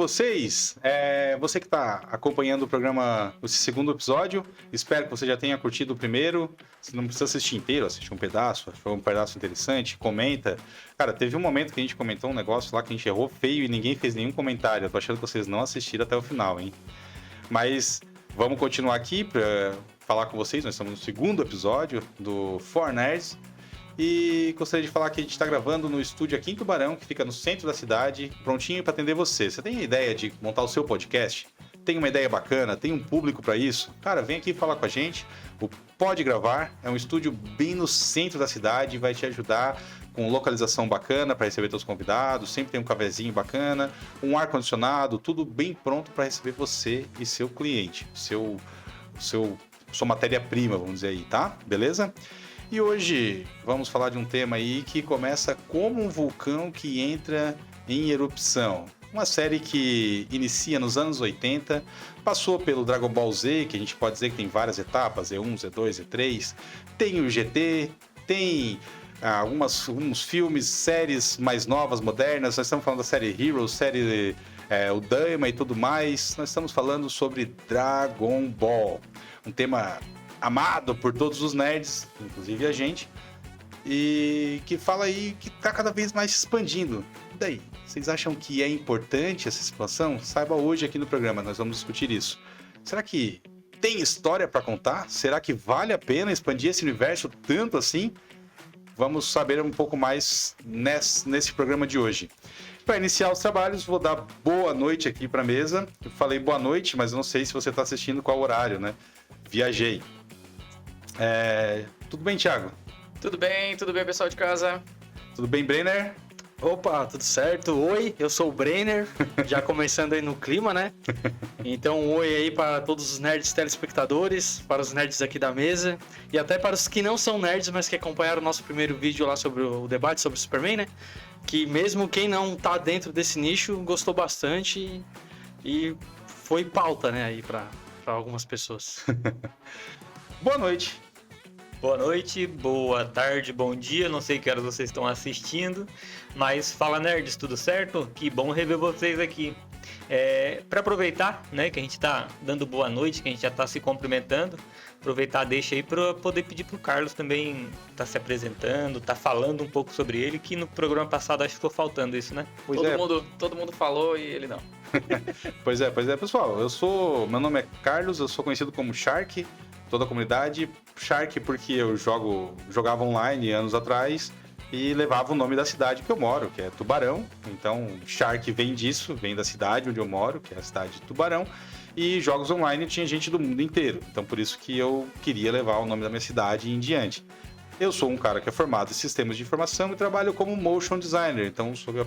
vocês? Você que está acompanhando o programa, esse segundo episódio, espero que você já tenha curtido o primeiro. Você não precisa assistir inteiro, assistir um pedaço, foi um pedaço interessante, comenta. Cara, teve um momento que a gente comentou um negócio lá que a gente errou feio e ninguém fez nenhum comentário. Eu tô achando que vocês não assistiram até o final, hein? Mas vamos continuar aqui para falar com vocês. Nós estamos no segundo episódio do For Nerds. E gostaria de falar que a gente está gravando no estúdio aqui em Tubarão, que fica no centro da cidade, prontinho para atender você. Você tem a ideia de montar o seu podcast? Tem uma ideia bacana? Tem um público para isso? Cara, vem aqui falar com a gente. O Pode Gravar é um estúdio bem no centro da cidade, vai te ajudar com localização bacana para receber seus convidados, sempre tem um cafezinho bacana, um ar-condicionado, tudo bem pronto para receber você e seu cliente, sua matéria-prima, vamos dizer aí, tá? Beleza? E hoje vamos falar de um tema aí que começa como um vulcão que entra em erupção. Uma série que inicia nos anos 80, passou pelo Dragon Ball Z, que a gente pode dizer que tem várias etapas, Z1, Z2, Z3, tem o GT, tem alguns filmes, séries mais novas, modernas. Nós estamos falando da série Heroes, série o Daima e tudo mais. Nós estamos falando sobre Dragon Ball, um tema amado por todos os nerds, inclusive a gente, e que fala aí que está cada vez mais se expandindo. E daí? Vocês acham que é importante essa expansão? Saiba hoje aqui no programa, nós vamos discutir isso. Será que tem história para contar? Será que vale a pena expandir esse universo tanto assim? Vamos saber um pouco mais nesse programa de hoje. Para iniciar os trabalhos, vou dar boa noite aqui para a mesa. Eu falei boa noite, mas eu não sei se você está assistindo qual horário, né? Viajei. Tudo bem, Thiago? Tudo bem, pessoal de casa? Tudo bem, Brenner? Opa, tudo certo? Oi, eu sou o Brenner, já começando aí no clima, né? Então, um oi aí para todos os nerds telespectadores, para os nerds aqui da mesa e até para os que não são nerds, mas que acompanharam o nosso primeiro vídeo lá sobre o debate sobre o Superman, né? Que mesmo quem não tá dentro desse nicho gostou bastante e foi pauta, né, aí para algumas pessoas. Boa noite. Boa noite, boa tarde, bom dia, não sei que horas vocês estão assistindo, mas fala nerds, tudo certo? Que bom rever vocês aqui. Para aproveitar, né, que a gente tá dando boa noite, que a gente já tá se cumprimentando, aproveitar, deixa aí para poder pedir pro Carlos também tá se apresentando, tá falando um pouco sobre ele, que no programa passado acho que ficou faltando isso, né? Todo mundo falou e ele não. Pois é, pessoal, meu nome é Carlos, eu sou conhecido como Shark, toda a comunidade. Shark porque eu jogava online anos atrás e levava o nome da cidade que eu moro, que é Tubarão. Então, Shark vem disso, vem da cidade onde eu moro, que é a cidade de Tubarão. E jogos online tinha gente do mundo inteiro. Então, por isso que eu queria levar o nome da minha cidade em diante. Eu sou um cara que é formado em sistemas de informação e trabalho como motion designer. Então, sobre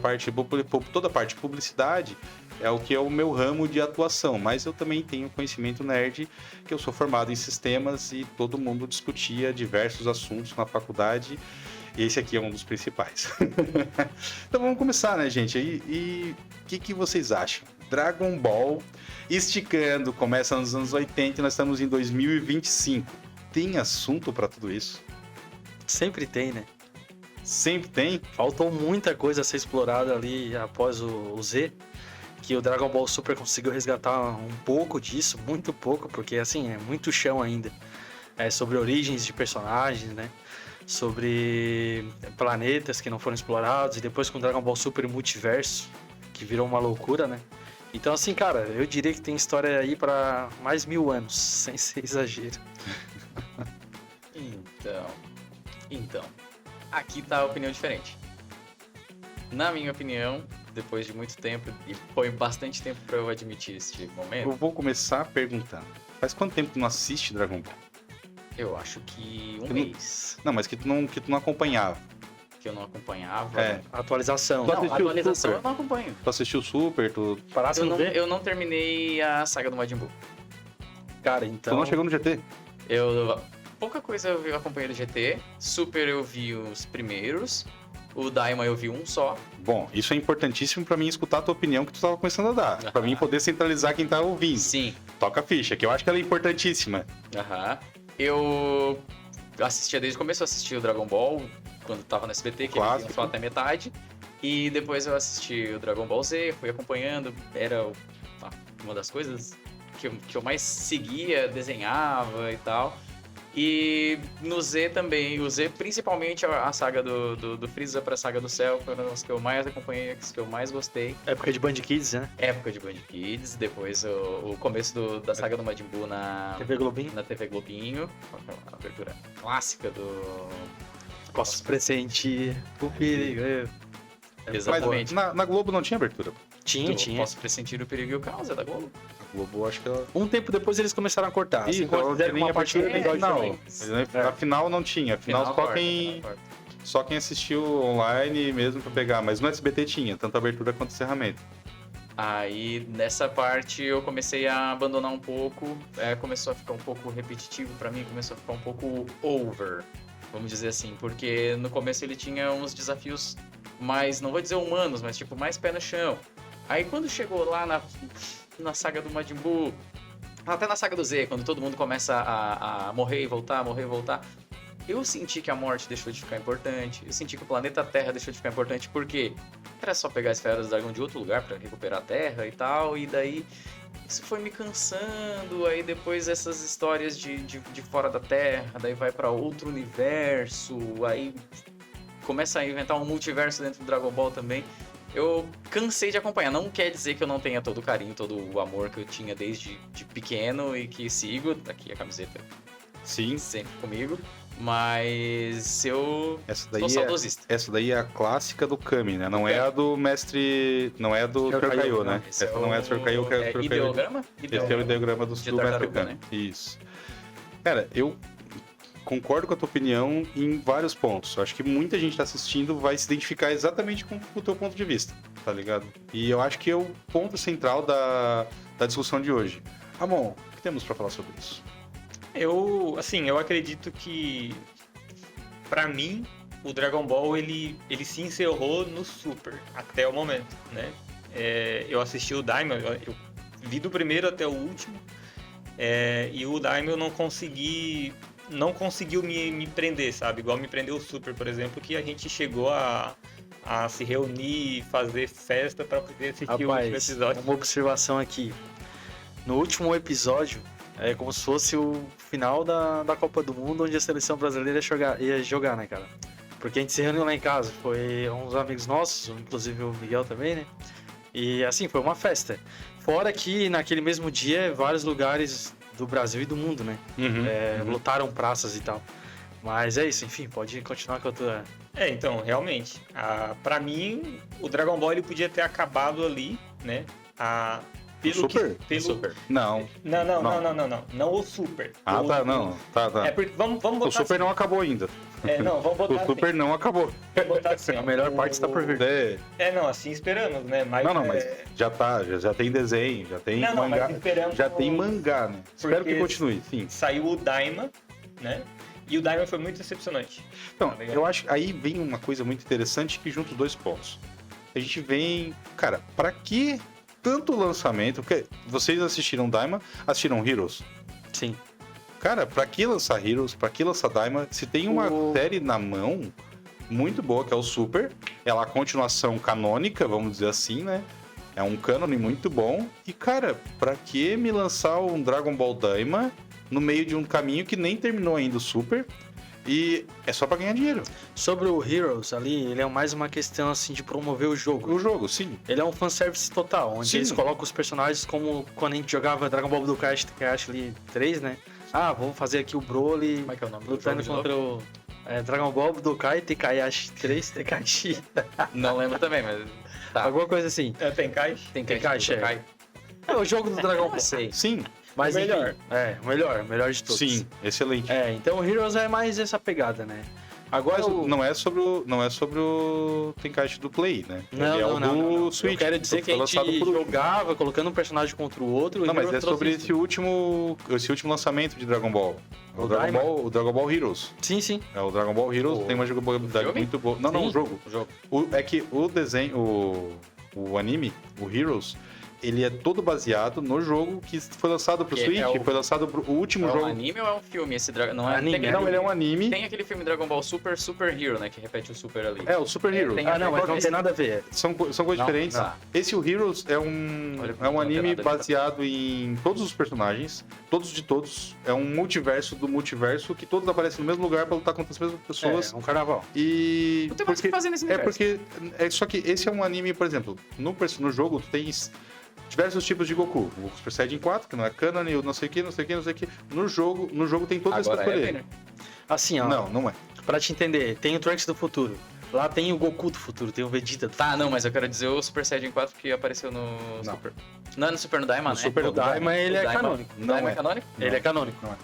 toda a parte de publicidade, é o que é o meu ramo de atuação. Mas eu também tenho conhecimento nerd, que eu sou formado em sistemas e todo mundo discutia diversos assuntos na faculdade. E esse aqui é um dos principais. Então, vamos começar, né, gente? E o que vocês acham? Dragon Ball esticando, começa nos anos 80 e nós estamos em 2025. Tem assunto para tudo isso? Sempre tem, né? Sempre tem? Faltou muita coisa a ser explorada ali após o Z, que o Dragon Ball Super conseguiu resgatar um pouco disso, muito pouco, porque assim, é muito chão ainda. É sobre origens de personagens, né? Sobre planetas que não foram explorados, e depois com o Dragon Ball Super o multiverso, que virou uma loucura, né? Então assim, cara, eu diria que tem história aí para mais 1000 anos, sem ser exagero. Então, aqui tá a opinião diferente. Na minha opinião, depois de muito tempo, e foi bastante tempo pra eu admitir este momento. Eu vou começar perguntando. Faz quanto tempo tu não assiste Dragon Ball? Eu acho que um mês. Não, mas que tu não acompanhava. Que eu não acompanhava. Atualização. Tu Não, assistiu a atualização Super? eu não acompanho. Tu assistiu Super, tu Parasse no ver? Eu não terminei a saga do Majin Buu. Cara, então... não chegou no GT? Pouca coisa eu acompanhei do GT. Super eu vi os primeiros. O Daima eu vi um só. Bom, isso é importantíssimo pra mim escutar a tua opinião que tu tava começando a dar. Pra mim poder centralizar quem tá ouvindo. Sim. Toca a ficha, que eu acho que ela é importantíssima. Eu assistia desde o começo, eu assisti o Dragon Ball quando tava no SBT, que Clássico. ele só até metade. E depois eu assisti o Dragon Ball Z, fui acompanhando, era uma das coisas que eu mais seguia, desenhava e tal. E no Z também, o Z, principalmente a saga do Freeza pra saga do Cell, foram as que eu mais acompanhei, as que eu mais gostei. Época de Band Kids, né? Época de Band Kids, depois o começo da saga do Majin Buu TV Globinho. na TV Globinho, a abertura clássica do... Posso pressentir o perigo. Exatamente. Mas na Globo não tinha abertura. Tinha, tinha. Posso pressentir o perigo e o caos, é da Globo. A Globo, acho que ela... Um tempo depois eles começaram a cortar. Assim, Então, fizeram nem uma partida abertura, legal nem de final. também. Na final não tinha. Afinal, só quem assistiu online mesmo pra pegar. Mas no SBT tinha, tanto a abertura quanto o encerramento. Aí, nessa parte, eu comecei a abandonar um pouco. Começou a ficar um pouco repetitivo pra mim, começou a ficar um pouco over, vamos dizer assim. Porque no começo ele tinha uns desafios mais, não vou dizer humanos, mas tipo, mais pé no chão. Aí quando chegou lá na saga do Majin Buu, até na saga do Z, quando todo mundo começa a morrer e voltar, eu senti que a morte deixou de ficar importante. Eu senti que o planeta Terra deixou de ficar importante, porque era só pegar a esfera do dragão de outro lugar pra recuperar a Terra e tal, e daí isso foi me cansando. Aí depois essas histórias de fora da Terra, daí vai pra outro universo, aí começa a inventar um multiverso dentro do Dragon Ball também. Eu cansei de acompanhar. Não quer dizer que eu não tenha todo o carinho, todo o amor que eu tinha desde de pequeno e que sigo. Tá aqui a camiseta Sim. sempre comigo. Mas eu sou saudosista. Essa daí é a clássica do Kami, né? Não é a do mestre... Não é a do Terkaio, né? Essa não é a do Terkaio, que é o Terkaio. Ideograma? Esse é o ideograma do mestre tartaruga, Kami. né? Isso. Cara, eu concordo com a tua opinião em vários pontos. Eu acho que muita gente tá assistindo vai se identificar exatamente com o teu ponto de vista, tá ligado? E eu acho que é o ponto central da discussão de hoje. Ramon, o que temos pra falar sobre isso? Eu acredito que, pra mim, o Dragon Ball, ele se encerrou no Super, até o momento, né? Eu assisti o Daima, eu vi do primeiro até o último, e o Daima eu não conseguiu me prender, sabe? Igual me prendeu o Super, por exemplo, que a gente chegou a se reunir, fazer festa pra poder assistir o último episódio. Uma observação aqui. No último episódio, é como se fosse o final da Copa do Mundo, onde a seleção brasileira ia jogar, né, cara? Porque a gente se reuniu lá em casa, foi uns amigos nossos, inclusive o Miguel também, né? E assim, foi uma festa. Fora que naquele mesmo dia, vários lugares do Brasil e do mundo, né? Lotaram praças e tal. Mas é isso, enfim, pode continuar com a tua... Então, realmente, pra mim, o Dragon Ball ele podia ter acabado ali, né? Super? Não. Não o Super. Tá. É porque vamos botar o Super assim. Não acabou ainda. Vamos botar O Super não acabou. Vamos botar assim, ó. A melhor parte está por vir. Assim esperamos, né? Mas, mas já tem desenho, já tem mangá. Mas esperamos Já tem mangá, né? Espero que continue, sim. Saiu o Daima, né? E o Daima foi muito decepcionante. Então, eu acho que aí vem uma coisa muito interessante que junta os dois pontos. A gente vem... Cara, pra que tanto lançamento? Porque vocês assistiram Daima, assistiram Heroes? Sim. Cara, pra que lançar Heroes? Pra que lançar Daima? Se tem uma série na mão muito boa, que é o Super, ela é a continuação canônica, vamos dizer assim, né? É um cânone muito bom. E, cara, pra que me lançar um Dragon Ball Daima no meio de um caminho que nem terminou ainda o Super? E é só pra ganhar dinheiro. Sobre o Heroes ali, ele é mais uma questão assim de promover o jogo. O jogo, sim. Ele é um fanservice total, onde Sim. eles colocam os personagens como quando a gente jogava Dragon Ball Budokai ali 3, né? Vamos fazer aqui o Broly Como é que é o nome do lutando jogo contra o Dragon Ball Budokai Tenkaichi 3, Tenkaichi. Não lembro também, mas... Tá. Alguma coisa assim. Tenkaichi? Tenkaichi, É o jogo do Dragon Ball. Sei. Sim, Mas O melhor. Enfim, o melhor de todos. sim, excelente. Então o Heroes é mais essa pegada, né? Agora Mas não é sobre o Tenkaichi do Play, né? Ele é o do não. Switch. Eu quero dizer que a foi gente lançado por último. jogava colocando um personagem contra o outro. Não, e mas Heroes é sobre trouxe esse último lançamento de Dragon Ball. O Daima? O Dragon Ball Heroes. Sim, sim. O Dragon Ball Heroes tem uma jogabilidade filme? muito boa. Não, Sim. o jogo. É que o desenho, o anime, o Heroes, ele é todo baseado no jogo que foi lançado pro Que Switch, é o- foi lançado pro o último É um jogo. anime ou é um filme esse Dragon? Não, Anime, tem aquele Não, filme- ele é um anime. Tem aquele filme Dragon Ball Super, Super Hero, né? Que repete o Super ali. É, o Super Hero. tem- Ah, não, mas não tem nada a ver. São coisas Não, diferentes. tá. Esse o Heroes é Olha, um não tem anime nada ali. baseado em todos os personagens, todos de todos. É um multiverso do multiverso que todos aparecem no mesmo lugar pra lutar contra as mesmas pessoas. É um carnaval. E Não tem mais o que fazer nesse é universo. porque só que esse é um anime, por exemplo, no jogo tu tens diversos tipos de Goku. O Goku Super Saiyajin 4, que não é canon, e o não sei o que, não sei o que, não sei o que. No jogo tem todos esses pra Agora é, escolher. Banner. Assim, ó, Não é. pra te entender, tem o Trunks do futuro. Lá tem o Goku do futuro, tem o Vegeta do Tá, não, mas eu quero dizer o Super Saiyajin 4 que apareceu no Não. Super. Não é no Super no Daima, No né? Super O Daima, ele é canônico. O Daima Não é é. canônico? Ele é canônico. Não é.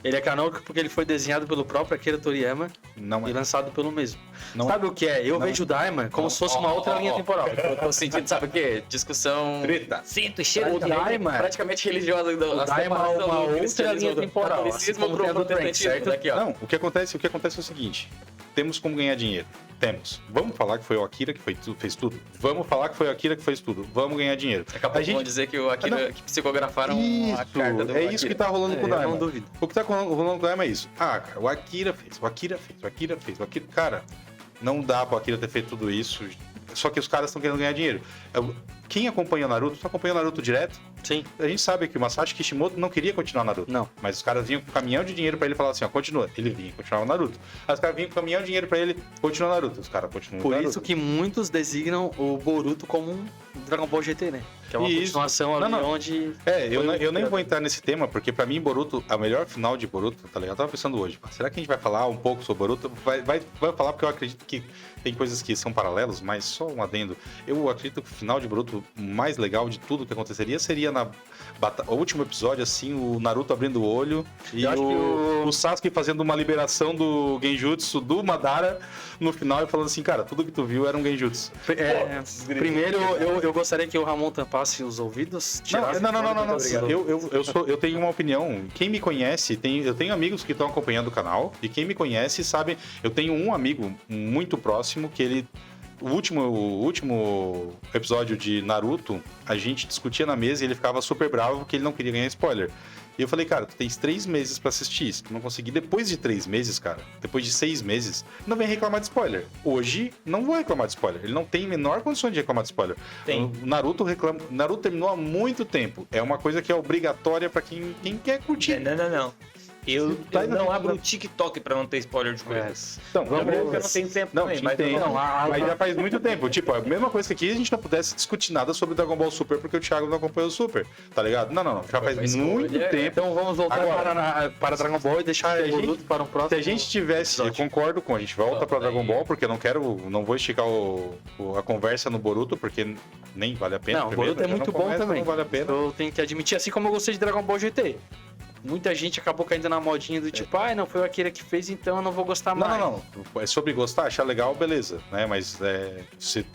Ele é canônico porque ele foi desenhado pelo próprio Akira Toriyama Não e é. lançado pelo mesmo. Não Sabe o que é? Eu Não. vejo o Daima como se fosse uma outra linha temporal. Eu tô sentindo, sabe o quê? Discussão Treta. Sinto o cheiro O de... Daima, praticamente religiosa. o Daima é uma outra linha temporal. Assim Catolicismo como tem a pro do Trunks, protestantismo. certo? Daqui, ó. Não, o que acontece é o seguinte: temos como ganhar dinheiro. Temos. Vamos falar que foi o Akira que fez tudo? Vamos falar que foi o Akira que fez tudo. Vamos ganhar dinheiro. Daqui a pouco vão dizer que o Akira, que psicografaram a carta do É isso que Akira. tá rolando com o eu não Daima. duvido. O que tá rolando com o Daima é isso. Ah, cara, o Akira fez, o Akira fez, o Akira fez, o Akira... Cara, não dá pro Akira ter feito tudo isso. Só que os caras estão querendo ganhar dinheiro. Quem acompanha o Naruto, só acompanha o Naruto direto. Sim, A gente sabe que o Masashi Kishimoto não queria continuar Naruto. não. Mas os caras vinham com um caminhão de dinheiro pra ele falar assim, ó, continua. Ele vinha e continuava o Naruto. Aí os caras vinham com um caminhão de dinheiro pra ele, continua o Naruto. Os caras continuam Por o Naruto. isso que muitos designam o Boruto como um Dragon Ball GT, né? Que é uma Isso. continuação ali Não, não. onde... Eu nem vou entrar nesse tema, porque pra mim, Boruto, a melhor final de Boruto, tá ligado? Eu tava pensando hoje, pá, será que a gente vai falar um pouco sobre Boruto? Vai falar, porque eu acredito que tem coisas que são paralelos, mas só um adendo. Eu acredito que o final de Boruto mais legal de tudo que aconteceria seria na o último episódio, assim, o Naruto abrindo o olho e Eu acho que o Sasuke fazendo uma liberação do Genjutsu do Madara no final e falando assim, cara, tudo que tu viu era um Genjutsu. Primeiro, eu gostaria que o Ramon tampasse os ouvidos. tirasse Não. o fone, muito obrigado. Eu tenho uma opinião. Quem me conhece, eu tenho amigos que estão acompanhando o canal, e quem me conhece sabe, eu tenho um amigo muito próximo que ele. O último episódio de Naruto, a gente discutia na mesa e ele ficava super bravo porque ele não queria ganhar spoiler. E eu falei, cara, tu tens 3 meses pra assistir isso. Tu não consegui depois de 3 meses, cara. Depois de 6 meses, não vem reclamar de spoiler. Hoje, não vou reclamar de spoiler. Ele não tem a menor condição de reclamar de spoiler. Tem. O Naruto terminou há muito tempo. É uma coisa que é obrigatória pra quem quer curtir. Não. Eu Tá ainda não dentro abro da- o TikTok pra não ter spoiler de coisas. Então, Não, beleza. eu não tenho tempo Não, também, te mas entendo. eu- Mas já faz muito tempo. Tipo, a mesma coisa que aqui a gente não pudesse discutir nada sobre DragonAll Super porque o Thiago não acompanhou o Super, tá ligado? Não. Já faz Mas muito escolha, tempo. Então vamos voltar Agora, para Dragon Ball e deixar se a o gente- Boruto para um próximo. Se a gente tivesse, eu episódio. concordo com, a gente volta pra Dragon Ball, porque eu não vou esticar a conversa no Boruto, porque nem vale a pena. Não, o Primeiro, Boruto é já não muito bom começa, também. Não vale a pena. Eu tenho que admitir, assim como eu gostei de Dragon Ball GT. Muita gente acabou caindo na modinha do tipo, não foi o Akira que fez, então eu não vou gostar mais. Não. É sobre gostar, achar legal, beleza. Né? Mas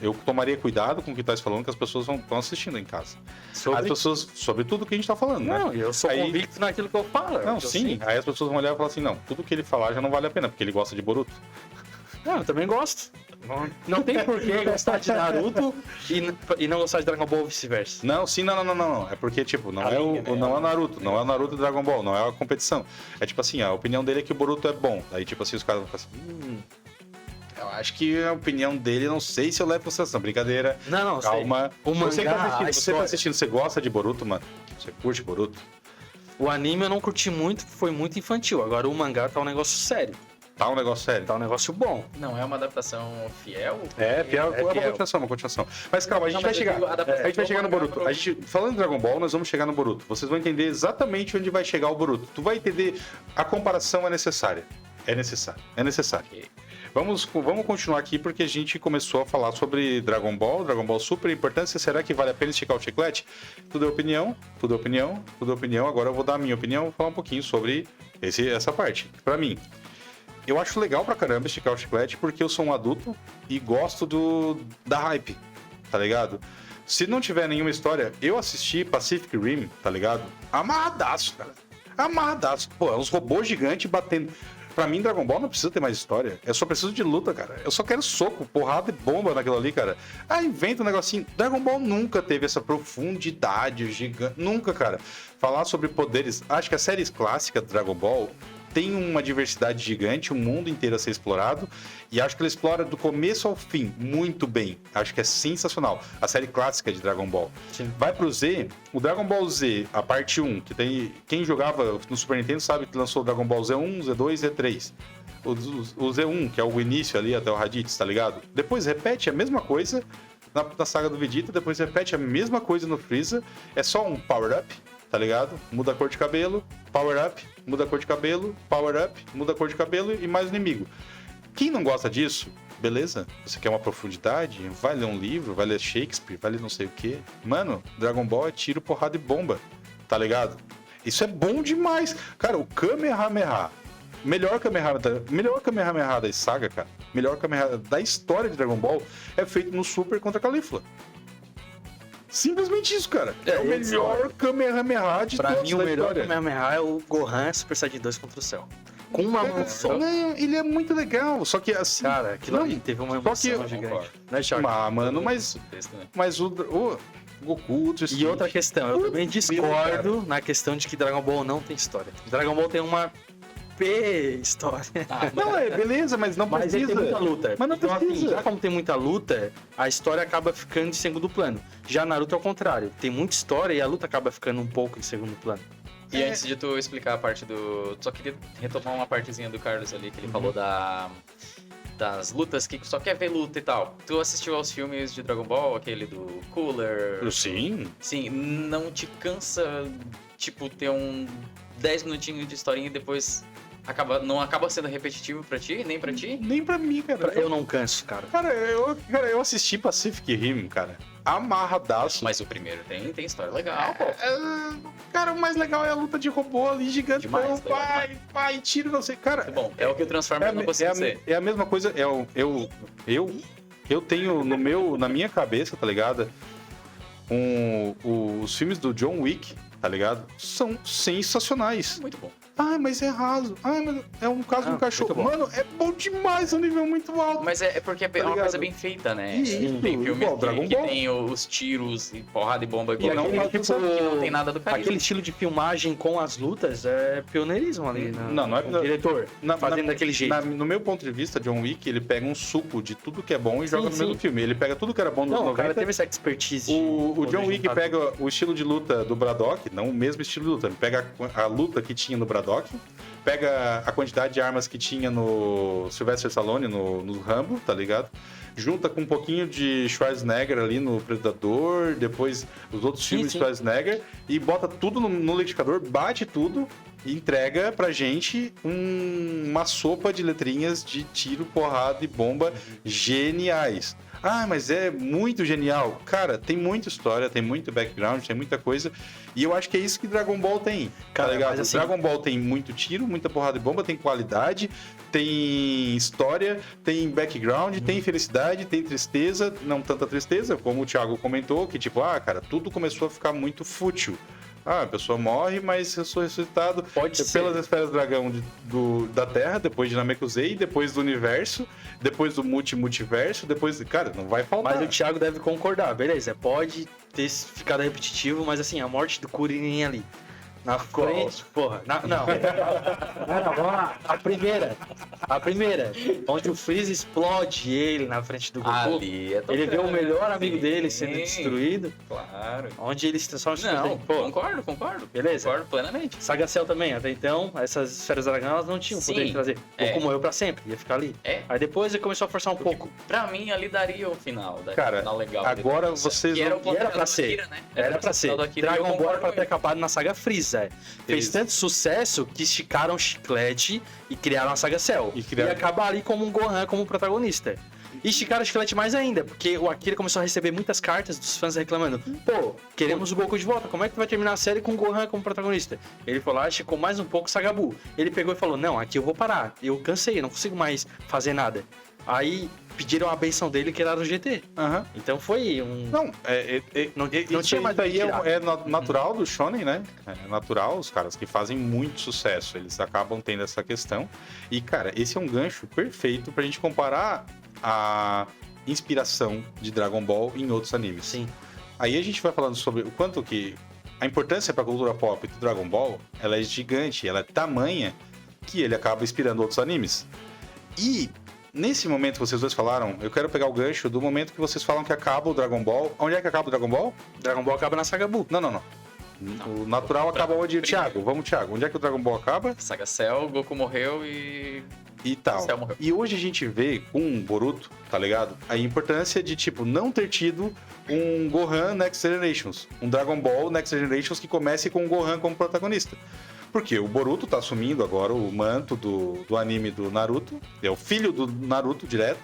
eu tomaria cuidado com o que tá falando, que as pessoas estão assistindo em casa. Sobre... As pessoas, sobre tudo que a gente tá falando, né? Não, eu sou Aí- convicto naquilo que eu falo. Não, eu sim. sei. Aí as pessoas vão olhar e falar assim, não, tudo que ele falar já não vale a pena, porque ele gosta de Boruto. Não, eu também gosto. Não tem por que gostar de Naruto e não gostar de Dragon Ball ou vice-versa. Não, sim, não. É porque, tipo, não é o Naruto, não é o Naruto e Dragon Ball, não é a competição. É tipo assim, a opinião dele é que o Boruto é bom. Aí, tipo assim, os caras vão ficar assim, eu acho que a opinião dele, não sei se eu levo em consideração. Brincadeira, Não, calma. O Você que mangá, tá a assistindo, você história. tá assistindo, você gosta de Boruto, mano? Você curte Boruto? O anime eu não curti muito, foi muito infantil. Agora o mangá tá um negócio sério, Tá um negócio sério. tá um negócio bom. Não é uma adaptação fiel? É fiel. uma continuação. Mas calma, a gente Não, vai mas eu chegar. digo adaptação A gente vai do chegar no mangá Boruto. pro- Falando em Dragon Ball, nós vamos chegar no Boruto. Vocês vão entender exatamente onde vai chegar o Boruto. Tu vai entender. A comparação é necessária. É necessário. Ok. Vamos continuar aqui porque a gente começou a falar sobre Dragon Ball Super, importância. Será que vale a pena esticar o chiclete? Tudo é opinião. Agora eu vou dar a minha opinião, vou falar um pouquinho sobre essa parte. Pra mim, eu acho legal pra caramba esticar o chiclete porque eu sou um adulto e gosto da hype, tá ligado? Se não tiver nenhuma história, eu assisti Pacific Rim, tá ligado? Amarradaço, cara. Amarradaço. Pô, é uns robôs gigantes batendo. Pra mim, Dragon Ball não precisa ter mais história. Eu só preciso de luta, cara. Eu só quero soco, porrada e bomba naquilo ali, cara. Ah, inventa um negocinho. Dragon Ball nunca teve essa profundidade gigante. Nunca, cara. Falar sobre poderes... Acho que as séries clássicas do Dragon Ball tem uma diversidade gigante, um mundo inteiro a ser explorado, e acho que ele explora do começo ao fim muito bem. Acho que é sensacional. A série clássica de Dragon Ball. Sim. Vai pro Z, o Dragon Ball Z, a parte 1, que tem... Quem jogava no Super Nintendo sabe que lançou o Dragon Ball Z1, Z2 e Z3. O Z1, que é o início ali até o Raditz, tá ligado? Depois repete a mesma coisa na saga do Vegeta, depois repete a mesma coisa no Freeza, é só um power-up, tá ligado? Muda a cor de cabelo, power-up, muda a cor de cabelo, power-up, muda a cor de cabelo e mais inimigo. Quem não gosta disso, beleza? Você quer uma profundidade? Vai ler um livro, vai ler Shakespeare, vai ler não sei o quê. Mano, Dragon Ball é tiro, porrada e bomba, tá ligado? Isso é bom demais. Cara, o Kamehameha, melhor Kamehameha da saga, cara, melhor Kamehameha da história de Dragon Ball é feito no Super contra Caulifla. Simplesmente isso, cara. É o melhor Kamehameha de Pra todos mim, o da melhor história. Kamehameha é o Gohan Super Saiyajin 2 contra o céu. Com uma mão só. Não, ele é muito legal, só que assim... Cara, aquilo não, ali teve uma só que- emoção gigante. Concordo. Né, Thiago? Ah, mano, mas o Goku, Ultra E Instinct- outra questão, eu também discordo na questão de que Dragon Ball não tem história. Dragon Ball tem uma história. Não, beleza, mas não Mas ele precisa. tem muita luta. Mas não então, precisa. assim, já como tem muita luta, a história acaba ficando em segundo plano. Já Naruto é o contrário. Tem muita história e a luta acaba ficando um pouco em segundo plano. E antes de tu explicar a parte do... Só queria retomar uma partezinha do Carlos ali, que ele falou das lutas, que só quer ver luta e tal. Tu assistiu aos filmes de Dragon Ball, aquele do Cooler? Sim. Sim, não te cansa, tipo, ter 10 minutinhos de historinha e depois não acaba sendo repetitivo pra ti, nem pra ti? Nem pra mim, cara. Eu não canso, cara. Cara, eu assisti Pacific Rim, cara. Amarradaço. Mas o primeiro tem história legal, pô. Cara, o mais legal é a luta de robô ali, gigante. Demais, Vai, tira, não sei. Cara, Muito bom, é o que o Transformers não conseguiu ser. é a mesma coisa. Eu tenho na minha cabeça, tá ligado? Os filmes do John Wick, tá ligado? São sensacionais. Muito bom. Ai, mas é raso. Ai, mas é um caso de um cachorro. muito bom. Mano, é bom demais, é um nível muito alto. Mas é porque é uma ligado? coisa bem feita, né? Isso, Tem filmes igual Dragon que Ball. tem os tiros e porrada e bomba E igual não aquele faz tipo- que não tem nada do carisma. Aquele estilo de filmagem com as lutas é pioneirismo ali. Não é- O diretor fazendo daquele jeito. No meu ponto de vista, John Wick, ele pega um suco de tudo que é bom e joga no sim. mesmo filme. Ele pega tudo que era bom nos Não, o cara 90. teve essa expertise. O de John poder Wick juntar pega tudo. o estilo de luta do Braddock, não o mesmo estilo de luta. Ele pega a luta que tinha no Braddock, pega a quantidade de armas que tinha no Sylvester Stallone, no Rambo, tá ligado? Junta com um pouquinho de Schwarzenegger ali no Predador, depois os outros filmes de Schwarzenegger, e bota tudo no liquidificador, bate tudo e entrega pra gente uma sopa de letrinhas de tiro, porrada e bomba geniais. Ah, mas é muito genial. Cara, tem muita história, tem muito background, tem muita coisa. E eu acho que é isso que Dragon Ball tem. Cara, tá ligado? mas assim- Dragon Ball tem muito tiro, muita porrada e bomba, tem qualidade, tem história, tem background, tem felicidade, tem tristeza. Não tanta tristeza, como o Thiago comentou, que tipo, cara, tudo começou a ficar muito fútil. A pessoa morre, mas eu sou ressuscitado Pode ser. pelas esferas do dragão da Terra, depois de Namekusei, depois do universo, depois do multiverso, depois... Cara, não vai faltar. Mas o Thiago deve concordar, beleza. Pode ter ficado repetitivo, mas assim, a morte do Kuririn ali. Na frente, porra. Não. Vamos lá. A primeira. Onde o Freeza explode ele na frente do Goku. Ali é Ele vê o melhor amigo Sim. dele sendo destruído. Claro. Onde ele se transforma em Não, Super Saiyajin. Pô, concordo. beleza. Concordo plenamente. Saga Cell também, até então, essas esferas dragão elas não tinham Sim, poder de trazer. é. Goku morreu pra sempre, ia ficar ali. É. Aí depois ele começou a forçar um pouco. Pra mim, ali daria o final. Cara, final legal. agora depois. vocês Que era, vão- o E era final pra do ser. Akira, né? Era pra ser. o final do Akira, e eu Dragon Ball era concordo pra com ter ele. acabado na saga Freeza. Fez tanto sucesso que esticaram o chiclete e criaram a saga Cell. E criaram- E acabar ali como um Gohan como protagonista. E esticaram o chiclete mais ainda, porque o Akira começou a receber muitas cartas dos fãs reclamando: pô, queremos o Goku de volta, como é que tu vai terminar a série com o Gohan como protagonista? Ele foi lá, esticou mais um pouco o Sagabu. Ele pegou e falou: não, aqui eu vou parar, eu cansei, eu não consigo mais fazer nada. Aí pediram a benção dele que ele era o GT. Aham. Então foi um... Não, Não isso tinha mas como aí tirar. é natural do shonen, né? É natural, os caras que fazem muito sucesso, eles acabam tendo essa questão. E, cara, esse é um gancho perfeito pra gente comparar a inspiração de Dragon Ball em outros animes. Sim. Aí a gente vai falando sobre o quanto que a importância pra cultura pop do Dragon Ball, ela é gigante, ela é tamanha que ele acaba inspirando outros animes. E nesse momento que vocês dois falaram, eu quero pegar o gancho do momento que vocês falam que acaba o Dragon Ball. Onde é que acaba o Dragon Ball? Dragon Ball acaba na saga Buu. Não. O natural acaba onde? Thiago, vamos, Thiago. Onde é que o Dragon Ball acaba? Saga Cell, Goku morreu e... E tal. Cell morreu. E hoje a gente vê com o Boruto, tá ligado? A importância de, tipo, não ter tido um Gohan Next Generations. Um Dragon Ball Next Generations que comece com o Gohan como protagonista. Porque o Boruto tá assumindo agora o manto do anime do Naruto. É o filho do Naruto direto.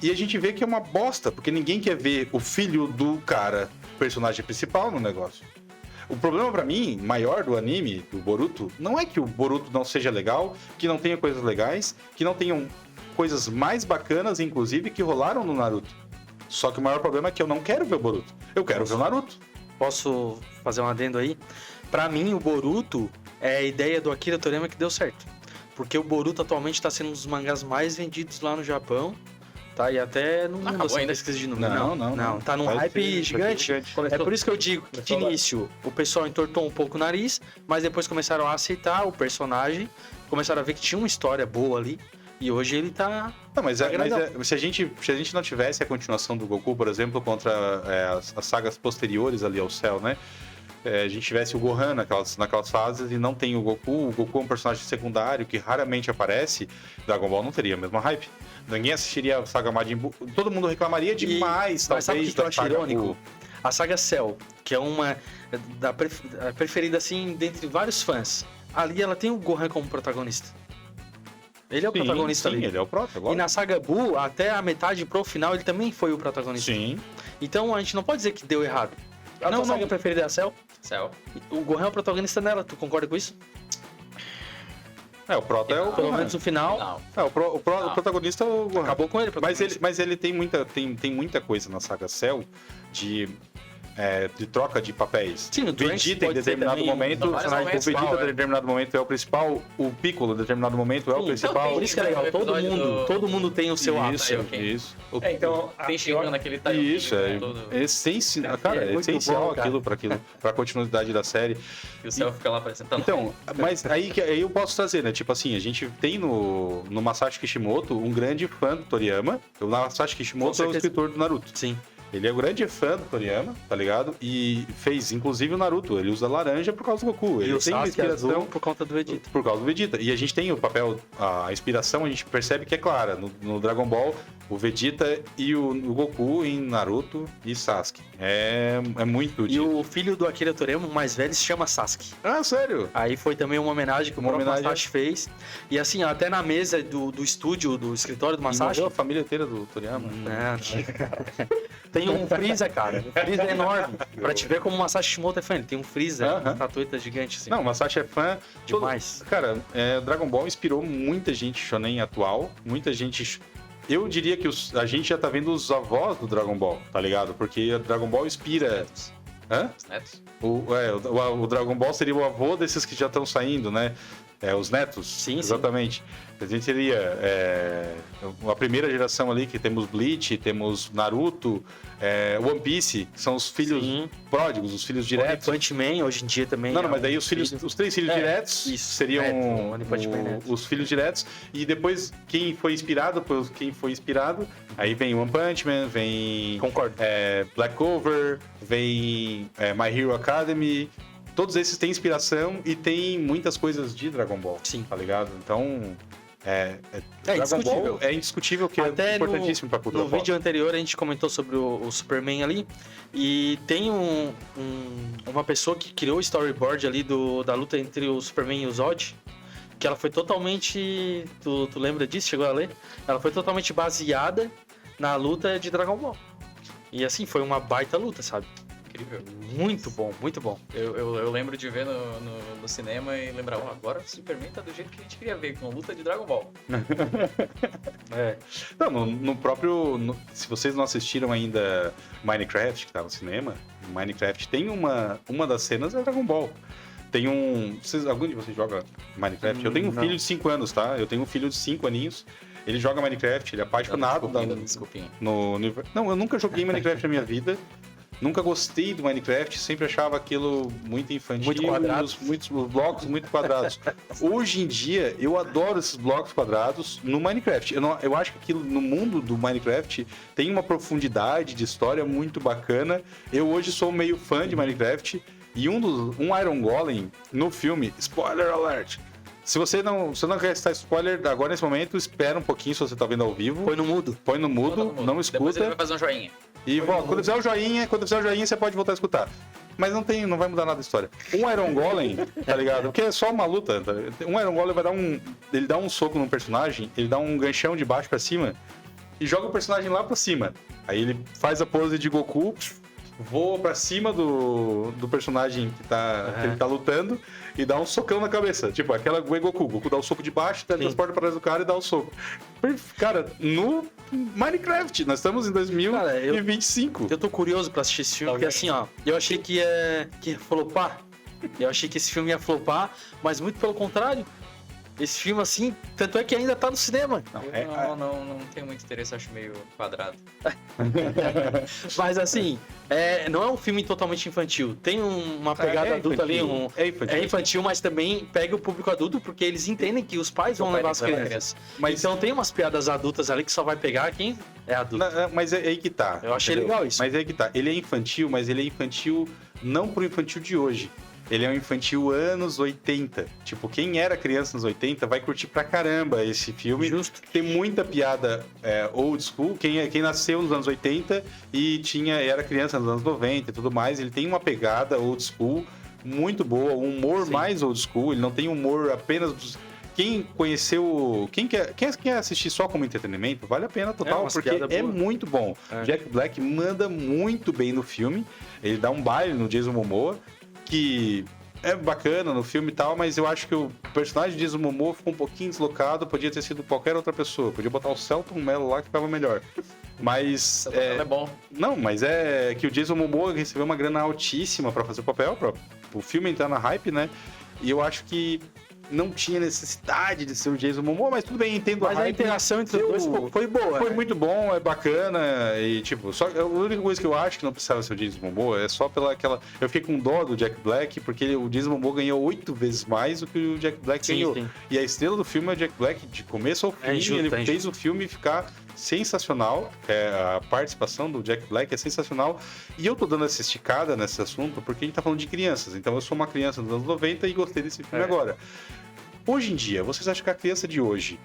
E a gente vê que é uma bosta, porque ninguém quer ver o filho do cara, personagem principal no negócio. O problema pra mim, maior do anime, do Boruto, não é que o Boruto não seja legal, que não tenha coisas legais, que não tenham coisas mais bacanas, inclusive, que rolaram no Naruto. Só que o maior problema é que eu não quero ver o Boruto. Eu quero ver o Naruto. Posso fazer um adendo aí? Pra mim, o Boruto é a ideia do Akira Toriyama que deu certo. Porque o Boruto atualmente tá sendo um dos mangás mais vendidos lá no Japão. Tá? E até no mundo, acabou assim, ainda? pesquisa de número. Não. Tá num Vai hype ser gigante. gigante. É por isso que eu digo que de início o pessoal entortou um pouco o nariz, mas depois começaram a aceitar o personagem, começaram a ver que tinha uma história boa ali, e hoje ele tá... Não, mas grandão. se a gente não tivesse a continuação do Goku, por exemplo, contra as sagas posteriores ali ao Cell, né? A gente tivesse o Gohan naquelas fases e não tem o Goku é um personagem secundário que raramente aparece, Dragon Ball não teria a mesma hype. Ninguém assistiria a saga Majin Buu, todo mundo reclamaria demais, Mas sabe o talvez, que eu da acho saga irônico? Buu. A saga Cell, que é uma a preferida, assim, dentre vários fãs. Ali ela tem o Gohan como protagonista. Ele é o protagonista sim, ali. ele é o protagonista. E na saga Buu, até a metade pro final, ele também foi o protagonista. Sim. Então a gente não pode dizer que deu errado. A Não, tua saga preferida é a Cell? Cell. O Gohan é o protagonista dela, tu concorda com isso? O prota é o Pelo Gohan. menos no final, Não. O protagonista é o Gohan. acabou com ele. o protagonista. Mas ele tem muita coisa na saga Cell de troca de papéis. Sim, o Trunks Vegeta em pode ser determinado também momento, em vários o momentos, Vegeta é. em determinado momento é o principal, o Piccolo em determinado momento é o Sim, principal. Por isso que é legal, No episódio do- todo mundo tem o seu ato. Isso, Aí, ok. isso. Então, Tem chegando aquele time. Isso, é essencial, cara, É é muito essencial bom, cara. pra continuidade da série. Que o Cell fica lá apresentando. Então, mas aí eu posso trazer, né? Tipo assim, a gente tem no Masashi Kishimoto um grande fã do Toriyama. O Masashi Kishimoto é o certeza. escritor do Naruto. Sim. Ele é um grande fã do Toriyama, tá ligado? E fez, inclusive, o Naruto. Ele usa laranja por causa do Goku. E Ele o tem uma Sasuke inspiração azul por conta do Vegeta. por causa do Vegeta. E a gente tem o papel, a inspiração, a gente percebe que é clara. No Dragon Ball, o Vegeta e o Goku em Naruto e Sasuke. É muito E disso. o filho do Akira Toriyama, o mais velho, se chama Sasuke. Ah, sério? Aí foi também uma homenagem que o Uma próprio homenagem. Masashi fez. E assim, até na mesa do estúdio, do escritório do E Masashi... morreu a família inteira do Toriyama. Não. Tem um Freeza, cara. O Freeza é enorme. Pra te ver como o Masashi Kishimoto é fã. Ele tem um Freeza, Aham. uma tatueta gigante, assim. Não, o Masashi é fã. Demais. Cara, Dragon Ball inspirou muita gente shonen atual. Muita gente... Eu diria que a gente já tá vendo os avós do Dragon Ball, tá ligado? Porque o Dragon Ball inspira... Netos. Hã? Os netos. O Dragon Ball seria o avô desses que já estão saindo, né? Os netos. Sim, exatamente. A gente teria a primeira geração ali, que temos Bleach, temos Naruto, One Piece, que são os filhos Sim. pródigos, os filhos One diretos. Punch Man, hoje em dia também. Não, é mas daí um os 3 filhos É, diretos isso, seriam Neto, One Punch Man Neto. os filhos diretos. E depois, quem foi inspirado, aí vem One Punch Man, vem Concordo. Black Clover, vem My Hero Academy. Todos esses têm inspiração e tem muitas coisas de Dragon Ball. Sim. Tá ligado? Então, Dragon indiscutível. Ball é indiscutível que Até é importantíssimo pra cultura no pop. vídeo anterior a gente comentou sobre o Superman ali. E tem uma pessoa que criou o storyboard ali da luta entre o Superman e o Zod. Que ela foi totalmente... Tu lembra disso? Chegou a ler? Ela foi totalmente baseada na luta de Dragon Ball. E assim, foi uma baita luta, sabe? incrível. Muito bom, muito bom. Eu lembro de ver no cinema e lembrar, agora o Superman tá do jeito que a gente queria ver, com luta de Dragon Ball. É. Não, no próprio. Se vocês não assistiram ainda Minecraft, que tá no cinema, Minecraft tem uma das cenas é Dragon Ball. Tem um. Algum de vocês joga Minecraft? Eu tenho um Não. filho de 5 anos, tá? Eu tenho um filho de 5 aninhos. Ele joga Minecraft, ele é apaixonado Desculpinha. no universo. Não, eu nunca joguei Minecraft na minha vida. Nunca gostei do Minecraft, sempre achava aquilo muito infantil. Muito quadrado. Muitos blocos muito quadrados. Hoje em dia, eu adoro esses blocos quadrados no Minecraft. Eu acho que aquilo no mundo do Minecraft tem uma profundidade de história muito bacana. Eu hoje sou meio fã de Minecraft. E um Iron Golem no filme, spoiler alert! Se você não quer estar spoiler agora nesse momento, espera um pouquinho se você tá vendo ao vivo. Põe no mudo. Põe no mudo, Todo mundo. não Depois ele escuta. vai fazer um joinha. E quando fizer o joinha, você pode voltar a escutar. Mas não vai mudar nada a história. Um Iron Golem, tá ligado? Porque é só uma luta. Tá? Um Iron Golem ele dá um soco num personagem, ele dá um ganchão de baixo pra cima e joga o personagem lá pra cima. Aí ele faz a pose de Goku, voa pra cima do personagem que ele tá lutando e dá um socão na cabeça. Tipo, aquela Goku. Goku dá o soco de baixo, transporta pra trás do cara e dá o soco. Cara, no Minecraft, nós estamos em 2025. Eu tô curioso pra assistir esse filme, porque assim, ó, eu achei que ia flopar. Eu achei que esse filme ia flopar, mas muito pelo contrário. Esse filme, assim, tanto é que ainda tá no cinema. Não tenho muito interesse, acho meio quadrado. Mas assim, não é um filme totalmente infantil. Tem uma pegada adulta ali. É infantil, mas também pega o público adulto, porque eles entendem que os pais vão levar as crianças. Mas Então tem umas piadas adultas ali que só vai pegar quem é adulto. Mas é aí que tá. Eu achei entendeu? legal isso. Mas é aí que tá. Ele é infantil, mas ele é infantil não pro infantil de hoje. Ele é um infantil anos 80. Tipo, quem era criança nos 80 vai curtir pra caramba esse filme. Justo. Tem muita piada old school. Quem nasceu nos anos 80 e era criança nos anos 90 e tudo mais, ele tem uma pegada old school muito boa, um humor mais old school. Ele não tem humor apenas dos... Quem conheceu... Quem quer assistir só como entretenimento, vale a pena total, porque é muito bom. Jack Black manda muito bem no filme. Ele dá um baile no Jason Momoa, que é bacana no filme e tal, mas eu acho que o personagem de Jason Momoa ficou um pouquinho deslocado, podia ter sido qualquer outra pessoa, podia botar o Celton Mello lá que ficava melhor. Mas é bom. Não, mas é que o Jason Momoa recebeu uma grana altíssima pra fazer o papel, para o filme entrar na hype, né? E eu acho que não tinha necessidade de ser o Jason Momoa, mas tudo bem, entendo Mas a interação entre os dois foi boa. Foi muito bom, é bacana e tipo, só a única coisa que eu acho que não precisava ser o Jason Momoa é só pela aquela... Eu fiquei com dó do Jack Black, porque o Jason Momoa ganhou 8 vezes mais do que o Jack Black ganhou. Sim. E a estrela do filme é o Jack Black, de começo ao fim, ele fez o filme ficar sensacional, a participação do Jack Black é sensacional, e eu tô dando essa esticada nesse assunto porque a gente tá falando de crianças, então eu sou uma criança dos anos 90 e gostei desse filme agora. Hoje em dia, vocês acham que a criança de hoje,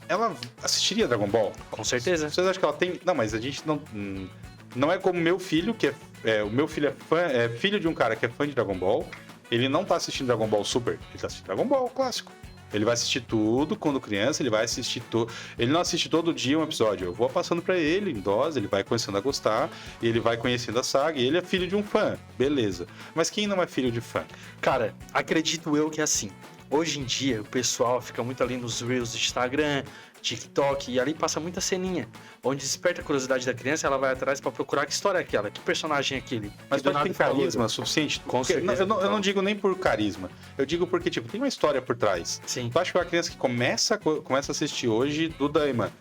ela assistiria Dragon Ball? Com certeza. Vocês acham que ela tem... Não, mas a gente não é como meu filho, que o meu filho é filho de um cara que é fã de Dragon Ball, ele não tá assistindo Dragon Ball Super, ele tá assistindo Dragon Ball clássico. Ele vai assistir tudo quando criança, ele vai assistir tudo. Ele não assiste todo dia um episódio. Eu vou passando pra ele em dose, ele vai começando a gostar, ele vai conhecendo a saga, e ele é filho de um fã. Beleza. Mas quem não é filho de fã? Cara, acredito eu que é assim. Hoje em dia, o pessoal fica muito ali nos Reels do Instagram, TikTok, e ali passa muita ceninha. Onde desperta a curiosidade da criança, ela vai atrás pra procurar que história é aquela, que personagem é aquele. Mas do pode ter nada carisma suficiente? Com certeza. Eu não digo nem por carisma. Eu digo porque, tipo, tem uma história por trás. Sim. Tu acha que uma criança que começa a assistir hoje do Daima...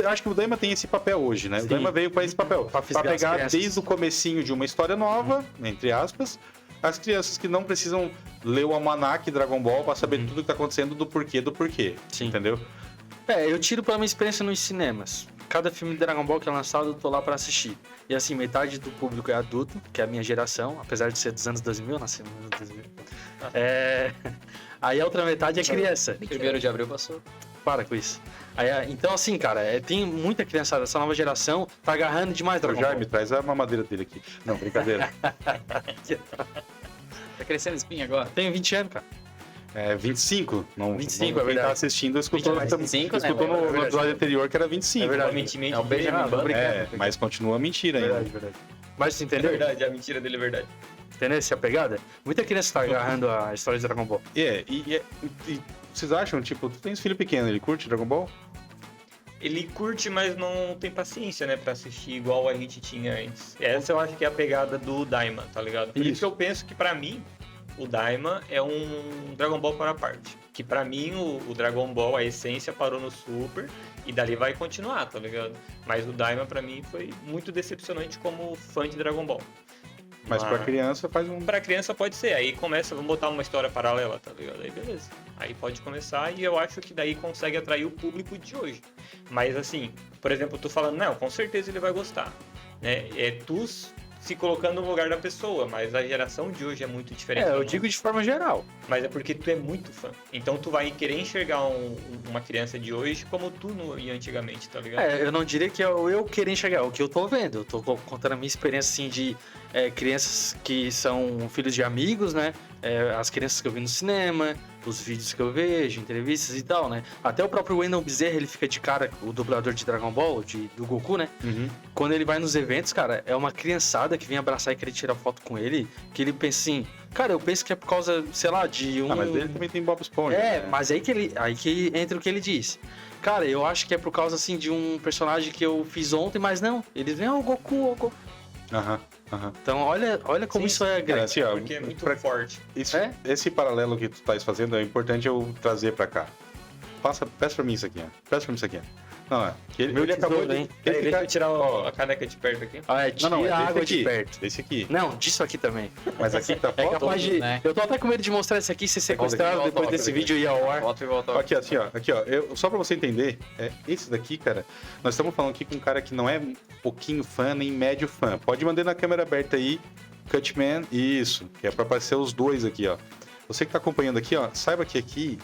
Acho que o Daima tem esse papel hoje, né? Sim. O Daima veio com esse papel. Pra fisgar as pegar crianças. desde o comecinho de uma história nova, entre aspas, as crianças que não precisam ler o almanac Dragon Ball pra saber tudo que tá acontecendo do porquê. Sim. Entendeu? Eu tiro pela minha experiência nos cinemas. Cada filme de Dragon Ball que é lançado, eu tô lá pra assistir. E assim, metade do público é adulto, que é a minha geração, apesar de ser dos anos 2000, nasci nos anos 2000. Aí a outra metade é criança. 1º de abril passou. Para com isso. Então assim, cara, tem muita criançada, essa nova geração tá agarrando demais O Dragon Jaime, Ball. traz a mamadeira dele aqui. Não, brincadeira. Tá crescendo espinha agora? Tenho 20 anos, cara. 25. 25, é quem verdade. tá assistindo escutou, 25, né? escutou É no episódio anterior que era 25. É verdade. Provavelmente É o Benjamin Button. Mas continua mentira ainda. Verdade. Mas você É entendeu? verdade, a mentira dele é verdade. Entendeu essa pegada? Muita criança tá agarrando a história de Dragon Ball. E vocês acham, tipo, tu tens filho pequeno, ele curte Dragon Ball? Ele curte, mas não tem paciência, né, pra assistir igual a gente tinha antes. Essa eu acho que é a pegada do Daima, tá ligado? Por isso Isso. que eu penso que pra mim, o Daima é um Dragon Ball para a parte. Que pra mim, o Dragon Ball, a essência parou no Super e dali vai continuar, tá ligado? Mas o Daima pra mim foi muito decepcionante como fã de Dragon Ball. Mas pra criança faz um... Pra criança pode ser, aí começa, vamos botar uma história paralela, tá ligado? Aí beleza. Aí pode começar e eu acho que daí consegue atrair o público de hoje. Mas assim, por exemplo, eu tô falando, não, com certeza ele vai gostar, né? É tu se colocando no lugar da pessoa, mas a geração de hoje é muito diferente. Eu digo de forma geral. Mas é porque tu é muito fã. Então tu vai querer enxergar uma criança de hoje como tu não ia antigamente, tá ligado? Eu não diria que é o eu querer enxergar, é o que eu tô vendo. Eu tô contando a minha experiência, assim, de crianças que são filhos de amigos, né? As crianças que eu vi no cinema, os vídeos que eu vejo, entrevistas e tal, né? Até o próprio Wendell Bezerra, ele fica de cara, o dublador de Dragon Ball, do Goku, né? Uhum. Quando ele vai nos eventos, cara, é uma criançada que vem abraçar e querer tirar foto com ele, que ele pensa assim, cara, eu penso que é por causa, sei lá, de um... Ah, mas ele também tem Bob Esponja. né? Mas aí que entra o que ele diz. Cara, eu acho que é por causa, assim, de um personagem que eu fiz ontem, mas não. Eles vêm, o Goku. Aham. Então, olha como Sim, isso é Cara, grande. assim, ó, Porque é muito pra- forte. esse paralelo que tu estás fazendo é importante eu trazer pra cá. Peça pra mim isso aqui, ó. Peça pra mim isso aqui, ó. Não, é. Que ele, Meu ele acabou tesouro, de... hein? Ele Deixa fica... eu tirar a caneca de perto aqui. Tira Não, é a desse água aqui. de perto. Desse aqui. Não, disso aqui também. Mas aqui tá É foto. capaz de... né? Eu tô até com medo de mostrar isso aqui e ser sequestrado Volta, depois volta, desse volta. vídeo ir ao ar. Volta e volta. Aqui, assim, ó. Aqui, ó. Só pra você entender, esse daqui, cara, nós estamos falando aqui com um cara que não é um pouquinho fã, nem médio fã. Pode mandar na câmera aberta aí, Cutman, isso, que é pra aparecer os dois aqui, ó. Você que tá acompanhando aqui, ó, saiba que aqui